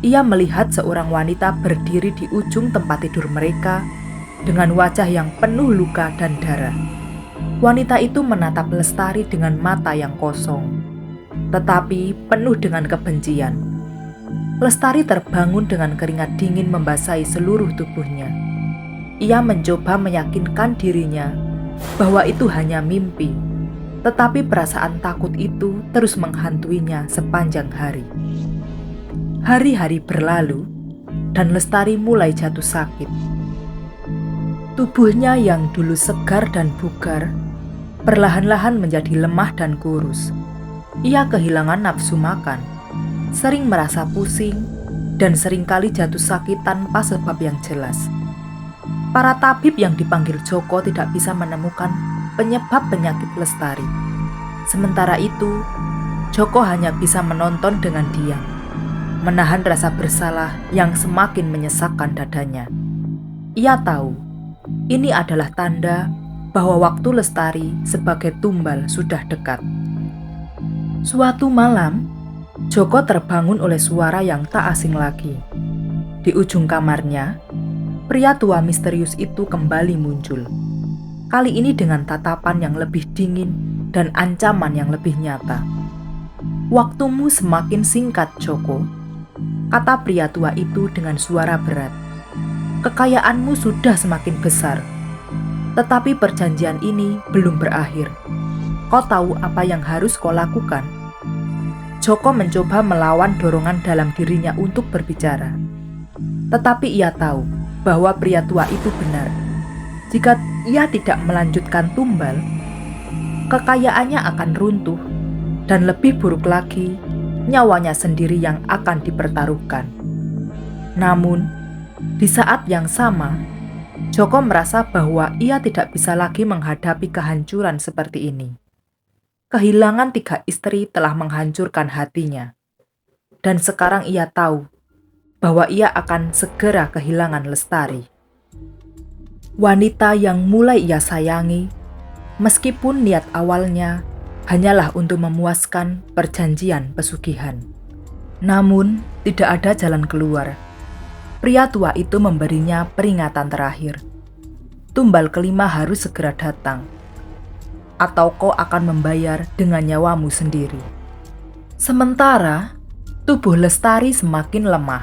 ia melihat seorang wanita berdiri di ujung tempat tidur mereka dengan wajah yang penuh luka dan darah. Wanita itu menatap Lestari dengan mata yang kosong, tetapi penuh dengan kebencian. Lestari terbangun dengan keringat dingin membasahi seluruh tubuhnya. Ia mencoba meyakinkan dirinya bahwa itu hanya mimpi, tetapi perasaan takut itu terus menghantuinya sepanjang hari. Hari-hari berlalu, dan Lestari mulai jatuh sakit. Tubuhnya yang dulu segar dan bugar, perlahan-lahan menjadi lemah dan kurus. Ia kehilangan nafsu makan, sering merasa pusing, dan seringkali jatuh sakit tanpa sebab yang jelas. Para tabib yang dipanggil Joko tidak bisa menemukan penyebab penyakit Lestari. Sementara itu, Joko hanya bisa menonton dengan diam, menahan rasa bersalah yang semakin menyesakkan dadanya. Ia tahu, ini adalah tanda bahwa waktu Lestari sebagai tumbal sudah dekat. Suatu malam, Joko terbangun oleh suara yang tak asing lagi. Di ujung kamarnya, pria tua misterius itu kembali muncul. Kali ini dengan tatapan yang lebih dingin dan ancaman yang lebih nyata. "Waktumu semakin singkat, Joko," kata pria tua itu dengan suara berat. "Kekayaanmu sudah semakin besar. Tetapi perjanjian ini belum berakhir. Kau tahu apa yang harus kau lakukan?" Joko mencoba melawan dorongan dalam dirinya untuk berbicara. Tetapi ia tahu bahwa pria tua itu benar. Jika ia tidak melanjutkan tumbal, kekayaannya akan runtuh, dan lebih buruk lagi, nyawanya sendiri yang akan dipertaruhkan. Namun, di saat yang sama, Joko merasa bahwa ia tidak bisa lagi menghadapi kehancuran seperti ini. Kehilangan 3 istri telah menghancurkan hatinya. Dan sekarang ia tahu bahwa ia akan segera kehilangan Lestari. Wanita yang mulai ia sayangi, meskipun niat awalnya hanyalah untuk memuaskan perjanjian pesugihan. Namun, tidak ada jalan keluar. Pria tua itu memberinya peringatan terakhir. Tumbal kelima harus segera datang, atau kau akan membayar dengan nyawamu sendiri. Sementara, tubuh Lestari semakin lemah.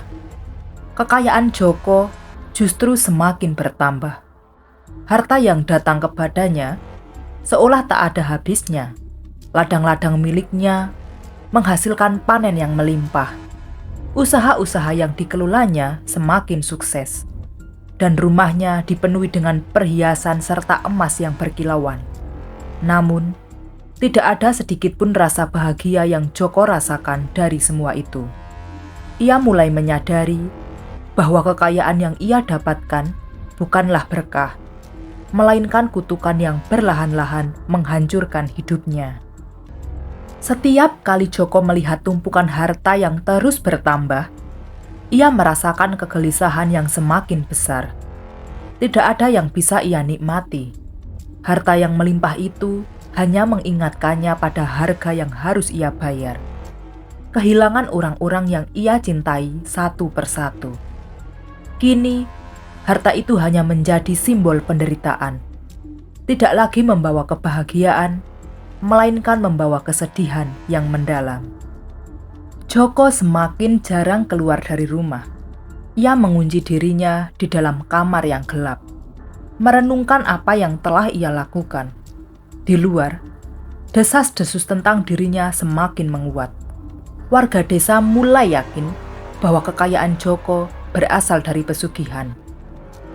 Kekayaan Joko justru semakin bertambah. Harta yang datang kepadanya seolah tak ada habisnya. Ladang-ladang miliknya menghasilkan panen yang melimpah. Usaha-usaha yang dikelolanya semakin sukses, dan rumahnya dipenuhi dengan perhiasan serta emas yang berkilauan. Namun, tidak ada sedikit pun rasa bahagia yang Joko rasakan dari semua itu. Ia mulai menyadari bahwa kekayaan yang ia dapatkan bukanlah berkah, melainkan kutukan yang perlahan-lahan menghancurkan hidupnya. Setiap kali Joko melihat tumpukan harta yang terus bertambah, ia merasakan kegelisahan yang semakin besar. Tidak ada yang bisa ia nikmati. Harta yang melimpah itu hanya mengingatkannya pada harga yang harus ia bayar. Kehilangan orang-orang yang ia cintai satu persatu. Kini, harta itu hanya menjadi simbol penderitaan. Tidak lagi membawa kebahagiaan, melainkan membawa kesedihan yang mendalam. Joko semakin jarang keluar dari rumah. Ia mengunci dirinya di dalam kamar yang gelap, merenungkan apa yang telah ia lakukan. Di luar, desas-desus tentang dirinya semakin menguat. Warga desa mulai yakin bahwa kekayaan Joko berasal dari pesugihan.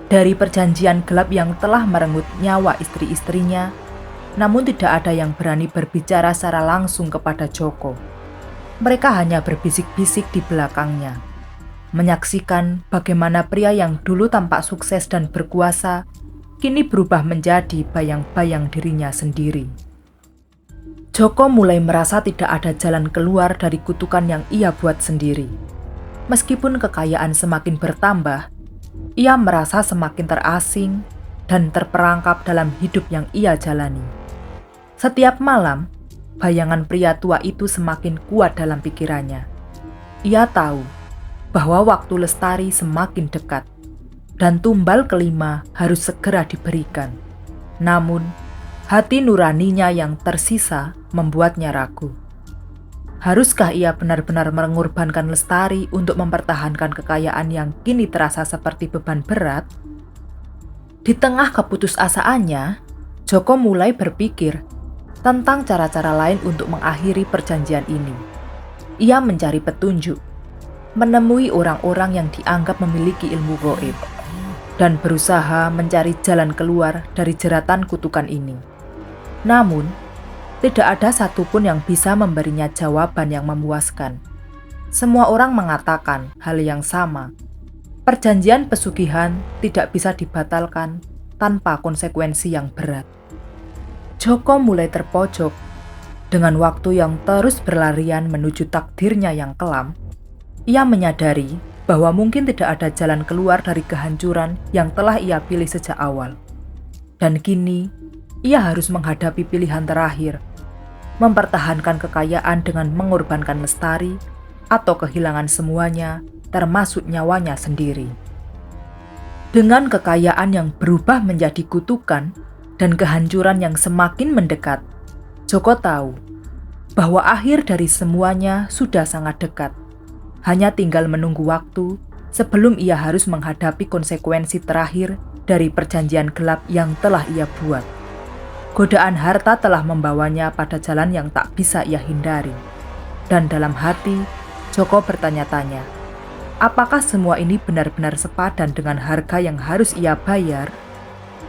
Dari perjanjian gelap yang telah merenggut nyawa istri-istrinya, namun tidak ada yang berani berbicara secara langsung kepada Joko. Mereka hanya berbisik-bisik di belakangnya, menyaksikan bagaimana pria yang dulu tampak sukses dan berkuasa kini berubah menjadi bayang-bayang dirinya sendiri. Joko mulai merasa tidak ada jalan keluar dari kutukan yang ia buat sendiri. Meskipun kekayaan semakin bertambah, ia merasa semakin terasing dan terperangkap dalam hidup yang ia jalani. Setiap malam, bayangan pria tua itu semakin kuat dalam pikirannya. Ia tahu bahwa waktu Lestari semakin dekat dan tumbal kelima harus segera diberikan. Namun, hati nuraninya yang tersisa membuatnya ragu. Haruskah ia benar-benar mengorbankan Lestari untuk mempertahankan kekayaan yang kini terasa seperti beban berat? Di tengah keputusasaannya, Joko mulai berpikir tentang cara-cara lain untuk mengakhiri perjanjian ini. Ia mencari petunjuk, menemui orang-orang yang dianggap memiliki ilmu gaib, dan berusaha mencari jalan keluar dari jeratan kutukan ini. Namun, tidak ada satupun yang bisa memberinya jawaban yang memuaskan. Semua orang mengatakan hal yang sama. Perjanjian pesugihan tidak bisa dibatalkan tanpa konsekuensi yang berat. Joko mulai terpojok. Dengan waktu yang terus berlarian menuju takdirnya yang kelam, ia menyadari bahwa mungkin tidak ada jalan keluar dari kehancuran yang telah ia pilih sejak awal. Dan kini, ia harus menghadapi pilihan terakhir, mempertahankan kekayaan dengan mengorbankan Lestari atau kehilangan semuanya, termasuk nyawanya sendiri. Dengan kekayaan yang berubah menjadi kutukan dan kehancuran yang semakin mendekat, Joko tahu bahwa akhir dari semuanya sudah sangat dekat. Hanya tinggal menunggu waktu sebelum ia harus menghadapi konsekuensi terakhir dari perjanjian gelap yang telah ia buat. Godaan harta telah membawanya pada jalan yang tak bisa ia hindari. Dan dalam hati, Joko bertanya-tanya, apakah semua ini benar-benar sepadan dengan harga yang harus ia bayar?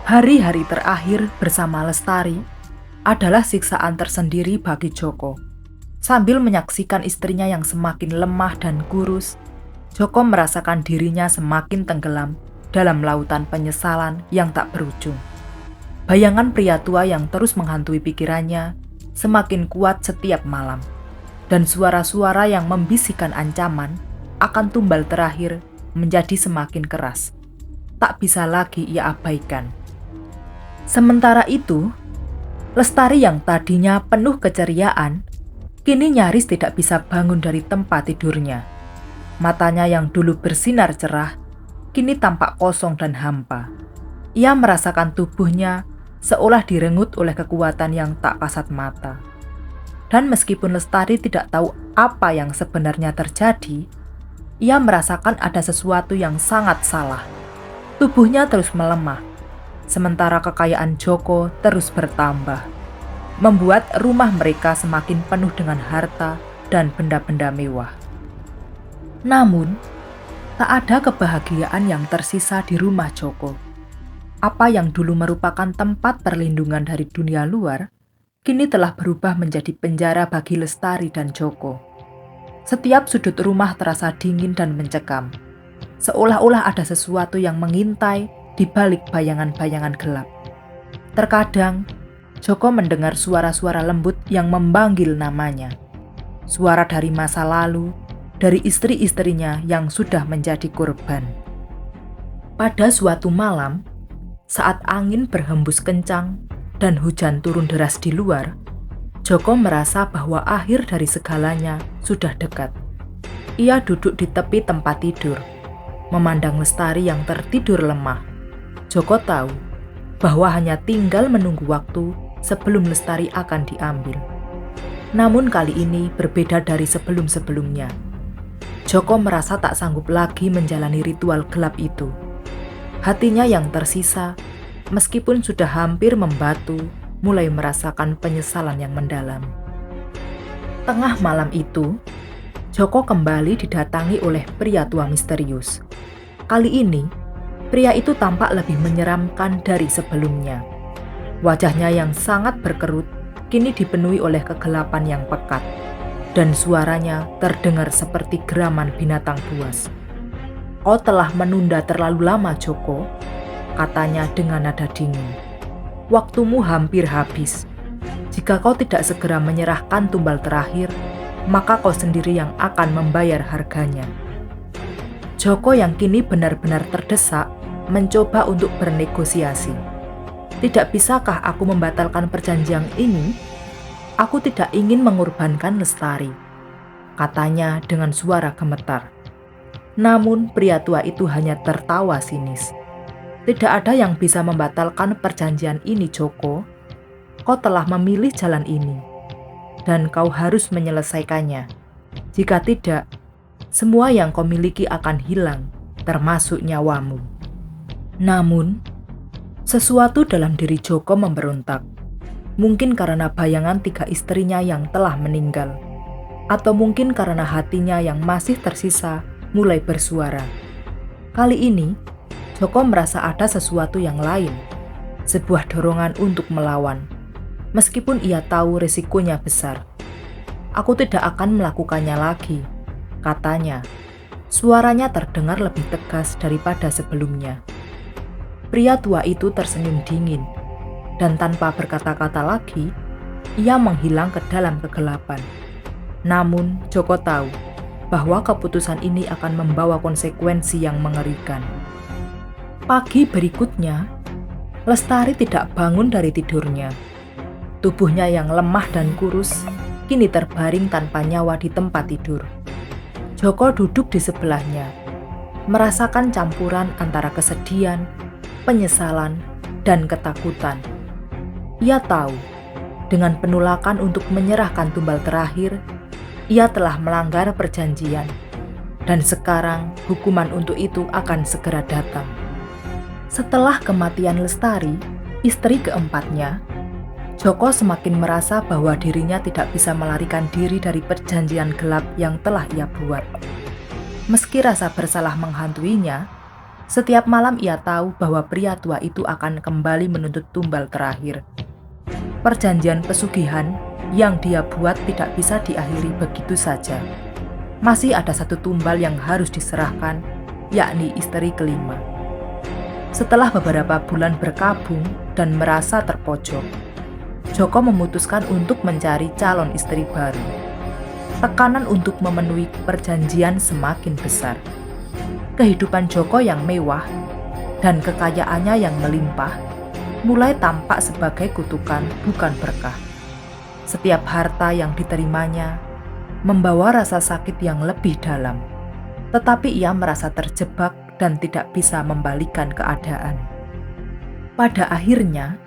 Hari-hari terakhir bersama Lestari adalah siksaan tersendiri bagi Joko. Sambil menyaksikan istrinya yang semakin lemah dan kurus, Joko merasakan dirinya semakin tenggelam dalam lautan penyesalan yang tak berujung. Bayangan pria tua yang terus menghantui pikirannya semakin kuat setiap malam, dan suara-suara yang membisikkan ancaman akan tumbal terakhir menjadi semakin keras. Tak bisa lagi ia abaikan. Sementara itu, Lestari yang tadinya penuh keceriaan, kini nyaris tidak bisa bangun dari tempat tidurnya. Matanya yang dulu bersinar cerah, kini tampak kosong dan hampa. Ia merasakan tubuhnya seolah direnggut oleh kekuatan yang tak kasat mata. Dan meskipun Lestari tidak tahu apa yang sebenarnya terjadi, ia merasakan ada sesuatu yang sangat salah. Tubuhnya terus melemah, sementara kekayaan Joko terus bertambah, membuat rumah mereka semakin penuh dengan harta dan benda-benda mewah. Namun, tak ada kebahagiaan yang tersisa di rumah Joko. Apa yang dulu merupakan tempat perlindungan dari dunia luar, kini telah berubah menjadi penjara bagi Lestari dan Joko. Setiap sudut rumah terasa dingin dan mencekam, seolah-olah ada sesuatu yang mengintai di balik bayangan-bayangan gelap. Terkadang, Joko mendengar suara-suara lembut yang memanggil namanya. Suara dari masa lalu, dari istri-istrinya yang sudah menjadi korban. Pada suatu malam, saat angin berhembus kencang dan hujan turun deras di luar, Joko merasa bahwa akhir dari segalanya sudah dekat. Ia duduk di tepi tempat tidur, memandang Lestari yang tertidur lemah. Joko tahu bahwa hanya tinggal menunggu waktu sebelum Lestari akan diambil. Namun kali ini berbeda dari sebelum-sebelumnya. Joko merasa tak sanggup lagi menjalani ritual gelap itu. Hatinya yang tersisa, meskipun sudah hampir membatu, mulai merasakan penyesalan yang mendalam. Tengah malam itu, Joko kembali didatangi oleh pria tua misterius. Kali ini, pria itu tampak lebih menyeramkan dari sebelumnya. Wajahnya yang sangat berkerut kini dipenuhi oleh kegelapan yang pekat, dan suaranya terdengar seperti geraman binatang buas. "Kau telah menunda terlalu lama, Joko. katanya dengan nada dingin. Waktumu hampir habis. Jika kau tidak segera menyerahkan tumbal terakhir, maka kau sendiri yang akan membayar harganya. Joko yang kini benar-benar terdesak mencoba untuk bernegosiasi. Tidak bisakah aku membatalkan perjanjian ini? Aku tidak ingin mengorbankan Lestari, katanya dengan suara gemetar. Namun pria tua itu hanya tertawa sinis. Tidak ada yang bisa membatalkan perjanjian ini, Joko. Kau telah memilih jalan ini, dan kau harus menyelesaikannya. Jika tidak, semua yang kau miliki akan hilang, termasuk nyawamu. Namun, sesuatu dalam diri Joko memberontak. Mungkin karena bayangan 3 istrinya yang telah meninggal, atau mungkin karena hatinya yang masih tersisa mulai bersuara. Kali ini, Joko merasa ada sesuatu yang lain, sebuah dorongan untuk melawan. Meskipun ia tahu risikonya besar. Aku tidak akan melakukannya lagi, katanya. Suaranya terdengar lebih tegas daripada sebelumnya. Pria tua itu tersenyum dingin, dan tanpa berkata-kata lagi, ia menghilang ke dalam kegelapan. Namun, Joko tahu bahwa keputusan ini akan membawa konsekuensi yang mengerikan. Pagi berikutnya, Lestari tidak bangun dari tidurnya. Tubuhnya yang lemah dan kurus kini terbaring tanpa nyawa di tempat tidur. Joko duduk di sebelahnya, merasakan campuran antara kesedihan, penyesalan, dan ketakutan. Ia tahu, dengan penolakan untuk menyerahkan tumbal terakhir, ia telah melanggar perjanjian, dan sekarang hukuman untuk itu akan segera datang. Setelah kematian Lestari, istri keempatnya, Joko semakin merasa bahwa dirinya tidak bisa melarikan diri dari perjanjian gelap yang telah ia buat. Meski rasa bersalah menghantuinya, setiap malam ia tahu bahwa pria tua itu akan kembali menuntut tumbal terakhir. Perjanjian pesugihan yang dia buat tidak bisa diakhiri begitu saja. Masih ada satu tumbal yang harus diserahkan, yakni istri kelima. Setelah beberapa bulan berkabung dan merasa terpojok, Joko memutuskan untuk mencari calon istri baru. Tekanan untuk memenuhi perjanjian semakin besar. Kehidupan Joko yang mewah dan kekayaannya yang melimpah mulai tampak sebagai kutukan, bukan berkah. Setiap harta yang diterimanya membawa rasa sakit yang lebih dalam, tetapi ia merasa terjebak dan tidak bisa membalikan keadaan. Pada akhirnya,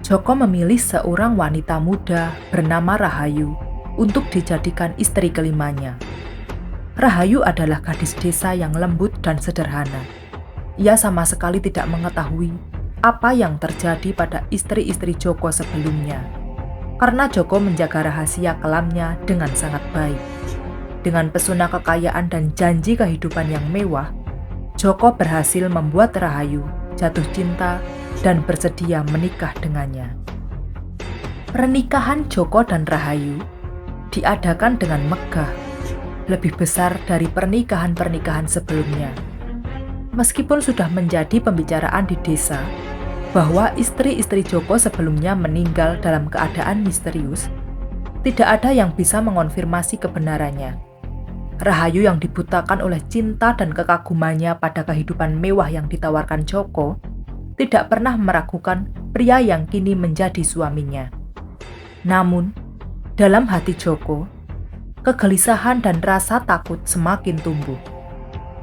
Joko memilih seorang wanita muda bernama Rahayu untuk dijadikan istri kelimanya. Rahayu adalah gadis desa yang lembut dan sederhana. Ia sama sekali tidak mengetahui apa yang terjadi pada istri-istri Joko sebelumnya, karena Joko menjaga rahasia kelamnya dengan sangat baik. Dengan pesona kekayaan dan janji kehidupan yang mewah, Joko berhasil membuat Rahayu jatuh cinta dan bersedia menikah dengannya. Pernikahan Joko dan Rahayu diadakan dengan megah, lebih besar dari pernikahan-pernikahan sebelumnya. Meskipun sudah menjadi pembicaraan di desa bahwa istri-istri Joko sebelumnya meninggal dalam keadaan misterius, tidak ada yang bisa mengonfirmasi kebenarannya. Rahayu yang dibutakan oleh cinta dan kekagumannya pada kehidupan mewah yang ditawarkan Joko tidak pernah meragukan pria yang kini menjadi suaminya. Namun, dalam hati Joko, kegelisahan dan rasa takut semakin tumbuh.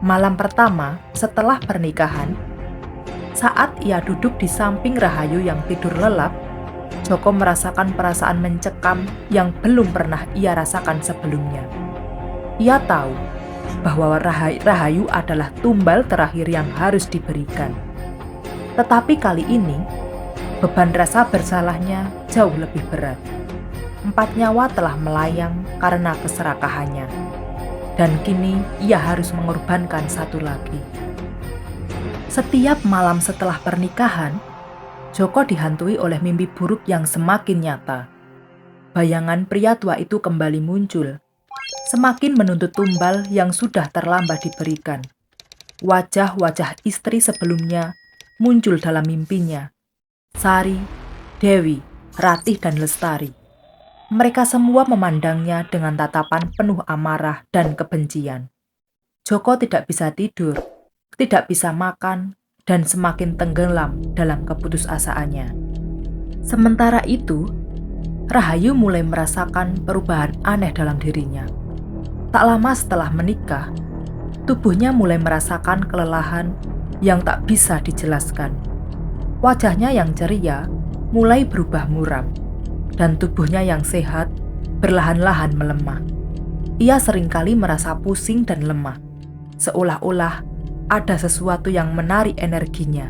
Malam pertama setelah pernikahan, saat ia duduk di samping Rahayu yang tidur lelap, Joko merasakan perasaan mencekam yang belum pernah ia rasakan sebelumnya. Ia tahu bahwa Rahayu adalah tumbal terakhir yang harus diberikan. Tetapi kali ini, beban rasa bersalahnya jauh lebih berat. 4 nyawa telah melayang karena keserakahannya, dan kini ia harus mengorbankan satu lagi. Setiap malam setelah pernikahan, Joko dihantui oleh mimpi buruk yang semakin nyata. Bayangan pria tua itu kembali muncul, semakin menuntut tumbal yang sudah terlambat diberikan. Wajah-wajah istri sebelumnya muncul dalam mimpinya. Sari, Dewi, Ratih, dan Lestari. Mereka semua memandangnya dengan tatapan penuh amarah dan kebencian. Joko tidak bisa tidur, tidak bisa makan, dan semakin tenggelam dalam keputusasaannya. Sementara itu, Rahayu mulai merasakan perubahan aneh dalam dirinya. Tak lama setelah menikah, tubuhnya mulai merasakan kelelahan yang tak bisa dijelaskan. Wajahnya yang ceria mulai berubah muram, dan tubuhnya yang sehat perlahan-lahan melemah. Ia seringkali merasa pusing dan lemah, seolah-olah ada sesuatu yang menarik energinya.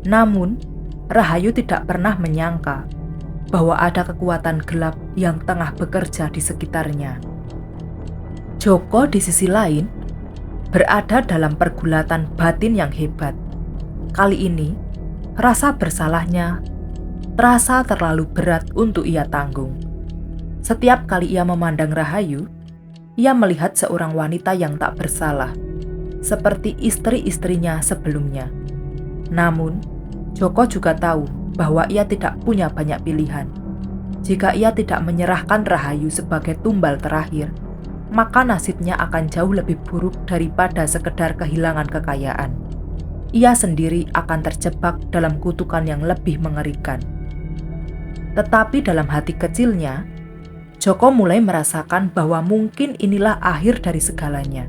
Namun, Rahayu tidak pernah menyangka bahwa ada kekuatan gelap yang tengah bekerja di sekitarnya. Joko di sisi lain berada dalam pergulatan batin yang hebat. Kali ini, rasa bersalahnya terasa terlalu berat untuk ia tanggung. Setiap kali ia memandang Rahayu, ia melihat seorang wanita yang tak bersalah, seperti istri-istrinya sebelumnya. Namun, Joko juga tahu bahwa ia tidak punya banyak pilihan. Jika ia tidak menyerahkan Rahayu sebagai tumbal terakhir, maka nasibnya akan jauh lebih buruk daripada sekedar kehilangan kekayaan. Ia sendiri akan terjebak dalam kutukan yang lebih mengerikan. Tetapi dalam hati kecilnya, Joko mulai merasakan bahwa mungkin inilah akhir dari segalanya.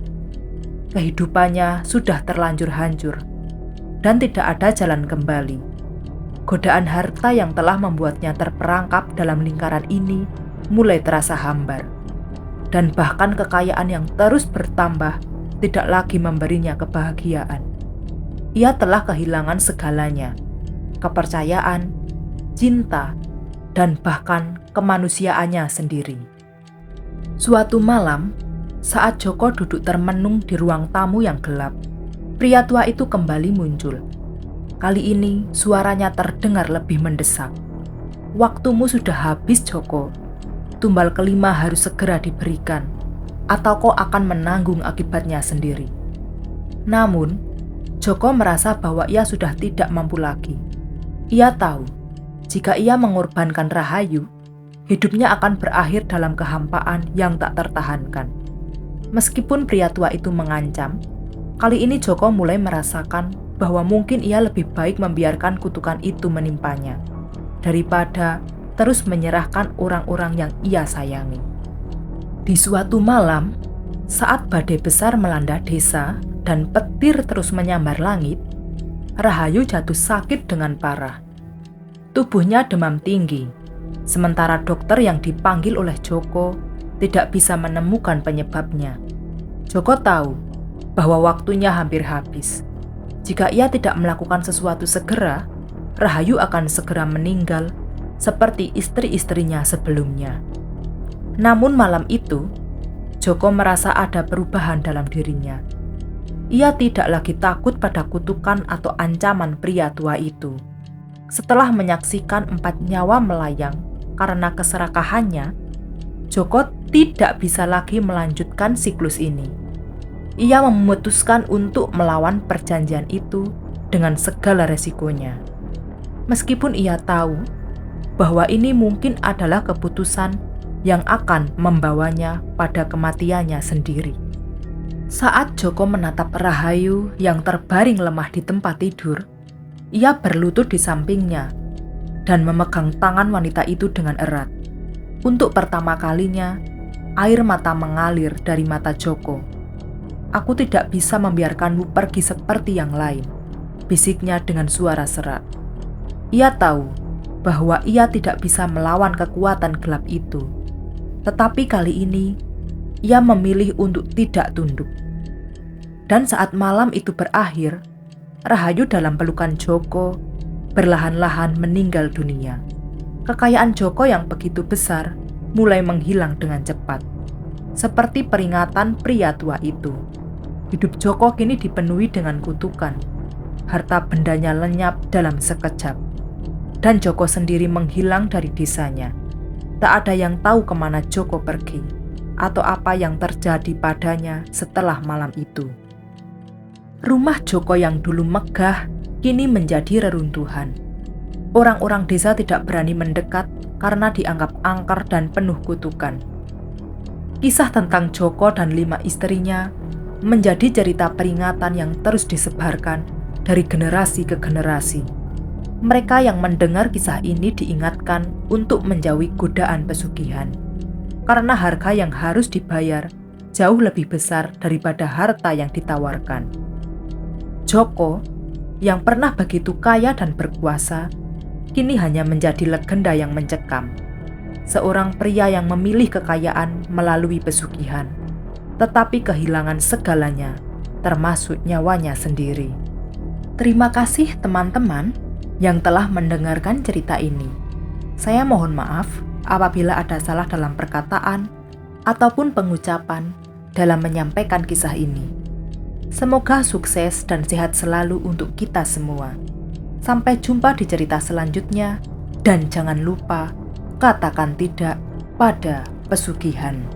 Kehidupannya sudah terlanjur hancur, dan tidak ada jalan kembali. Godaan harta yang telah membuatnya terperangkap dalam lingkaran ini mulai terasa hambar. Dan bahkan kekayaan yang terus bertambah tidak lagi memberinya kebahagiaan. Ia telah kehilangan segalanya, kepercayaan, cinta, dan bahkan kemanusiaannya sendiri. Suatu malam, saat Joko duduk termenung di ruang tamu yang gelap, pria tua itu kembali muncul. Kali ini suaranya terdengar lebih mendesak. "Waktumu sudah habis, Joko. Tumbal kelima harus segera diberikan, atau kau akan menanggung akibatnya sendiri." Namun, Joko merasa bahwa ia sudah tidak mampu lagi. Ia tahu, jika ia mengorbankan Rahayu, hidupnya akan berakhir dalam kehampaan yang tak tertahankan. Meskipun pria tua itu mengancam, kali ini Joko mulai merasakan bahwa mungkin ia lebih baik membiarkan kutukan itu menimpanya, daripada terus menyerahkan orang-orang yang ia sayangi. Di suatu malam, saat badai besar melanda desa dan petir terus menyambar langit, Rahayu jatuh sakit dengan parah. Tubuhnya demam tinggi, sementara dokter yang dipanggil oleh Joko tidak bisa menemukan penyebabnya. Joko tahu bahwa waktunya hampir habis. Jika ia tidak melakukan sesuatu segera, Rahayu akan segera meninggal seperti istri-istrinya sebelumnya. Namun malam itu, Joko merasa ada perubahan dalam dirinya. Ia tidak lagi takut pada kutukan atau ancaman pria tua itu. Setelah menyaksikan 4 nyawa melayang karena keserakahannya, Joko tidak bisa lagi melanjutkan siklus ini. Ia memutuskan untuk melawan perjanjian itu dengan segala resikonya. Meskipun ia tahu bahwa ini mungkin adalah keputusan yang akan membawanya pada kematiannya sendiri. Saat Joko menatap Rahayu yang terbaring lemah di tempat tidur, ia berlutut di sampingnya dan memegang tangan wanita itu dengan erat. Untuk pertama kalinya, air mata mengalir dari mata Joko. "Aku tidak bisa membiarkanmu pergi seperti yang lain," bisiknya dengan suara serak. Ia tahu bahwa ia tidak bisa melawan kekuatan gelap itu. Tetapi kali ini, ia memilih untuk tidak tunduk. Dan saat malam itu berakhir, Rahayu dalam pelukan Joko perlahan-lahan meninggal dunia. Kekayaan Joko yang begitu besar mulai menghilang dengan cepat. Seperti peringatan pria tua itu, hidup Joko kini dipenuhi dengan kutukan. Harta bendanya lenyap dalam sekejap. Dan Joko sendiri menghilang dari desanya. Tak ada yang tahu kemana Joko pergi, atau apa yang terjadi padanya setelah malam itu. Rumah Joko yang dulu megah, kini menjadi reruntuhan. Orang-orang desa tidak berani mendekat karena dianggap angker dan penuh kutukan. Kisah tentang Joko dan 5 istrinya menjadi cerita peringatan yang terus disebarkan dari generasi ke generasi. Mereka yang mendengar kisah ini diingatkan untuk menjauhi godaan pesugihan, karena harga yang harus dibayar jauh lebih besar daripada harta yang ditawarkan. Joko, yang pernah begitu kaya dan berkuasa, kini hanya menjadi legenda yang mencekam. Seorang pria yang memilih kekayaan melalui pesugihan, tetapi kehilangan segalanya, termasuk nyawanya sendiri. Terima kasih teman-teman yang telah mendengarkan cerita ini. Saya mohon maaf apabila ada salah dalam perkataan ataupun pengucapan dalam menyampaikan kisah ini. Semoga sukses dan sehat selalu untuk kita semua. Sampai jumpa di cerita selanjutnya, dan jangan lupa katakan tidak pada pesugihan.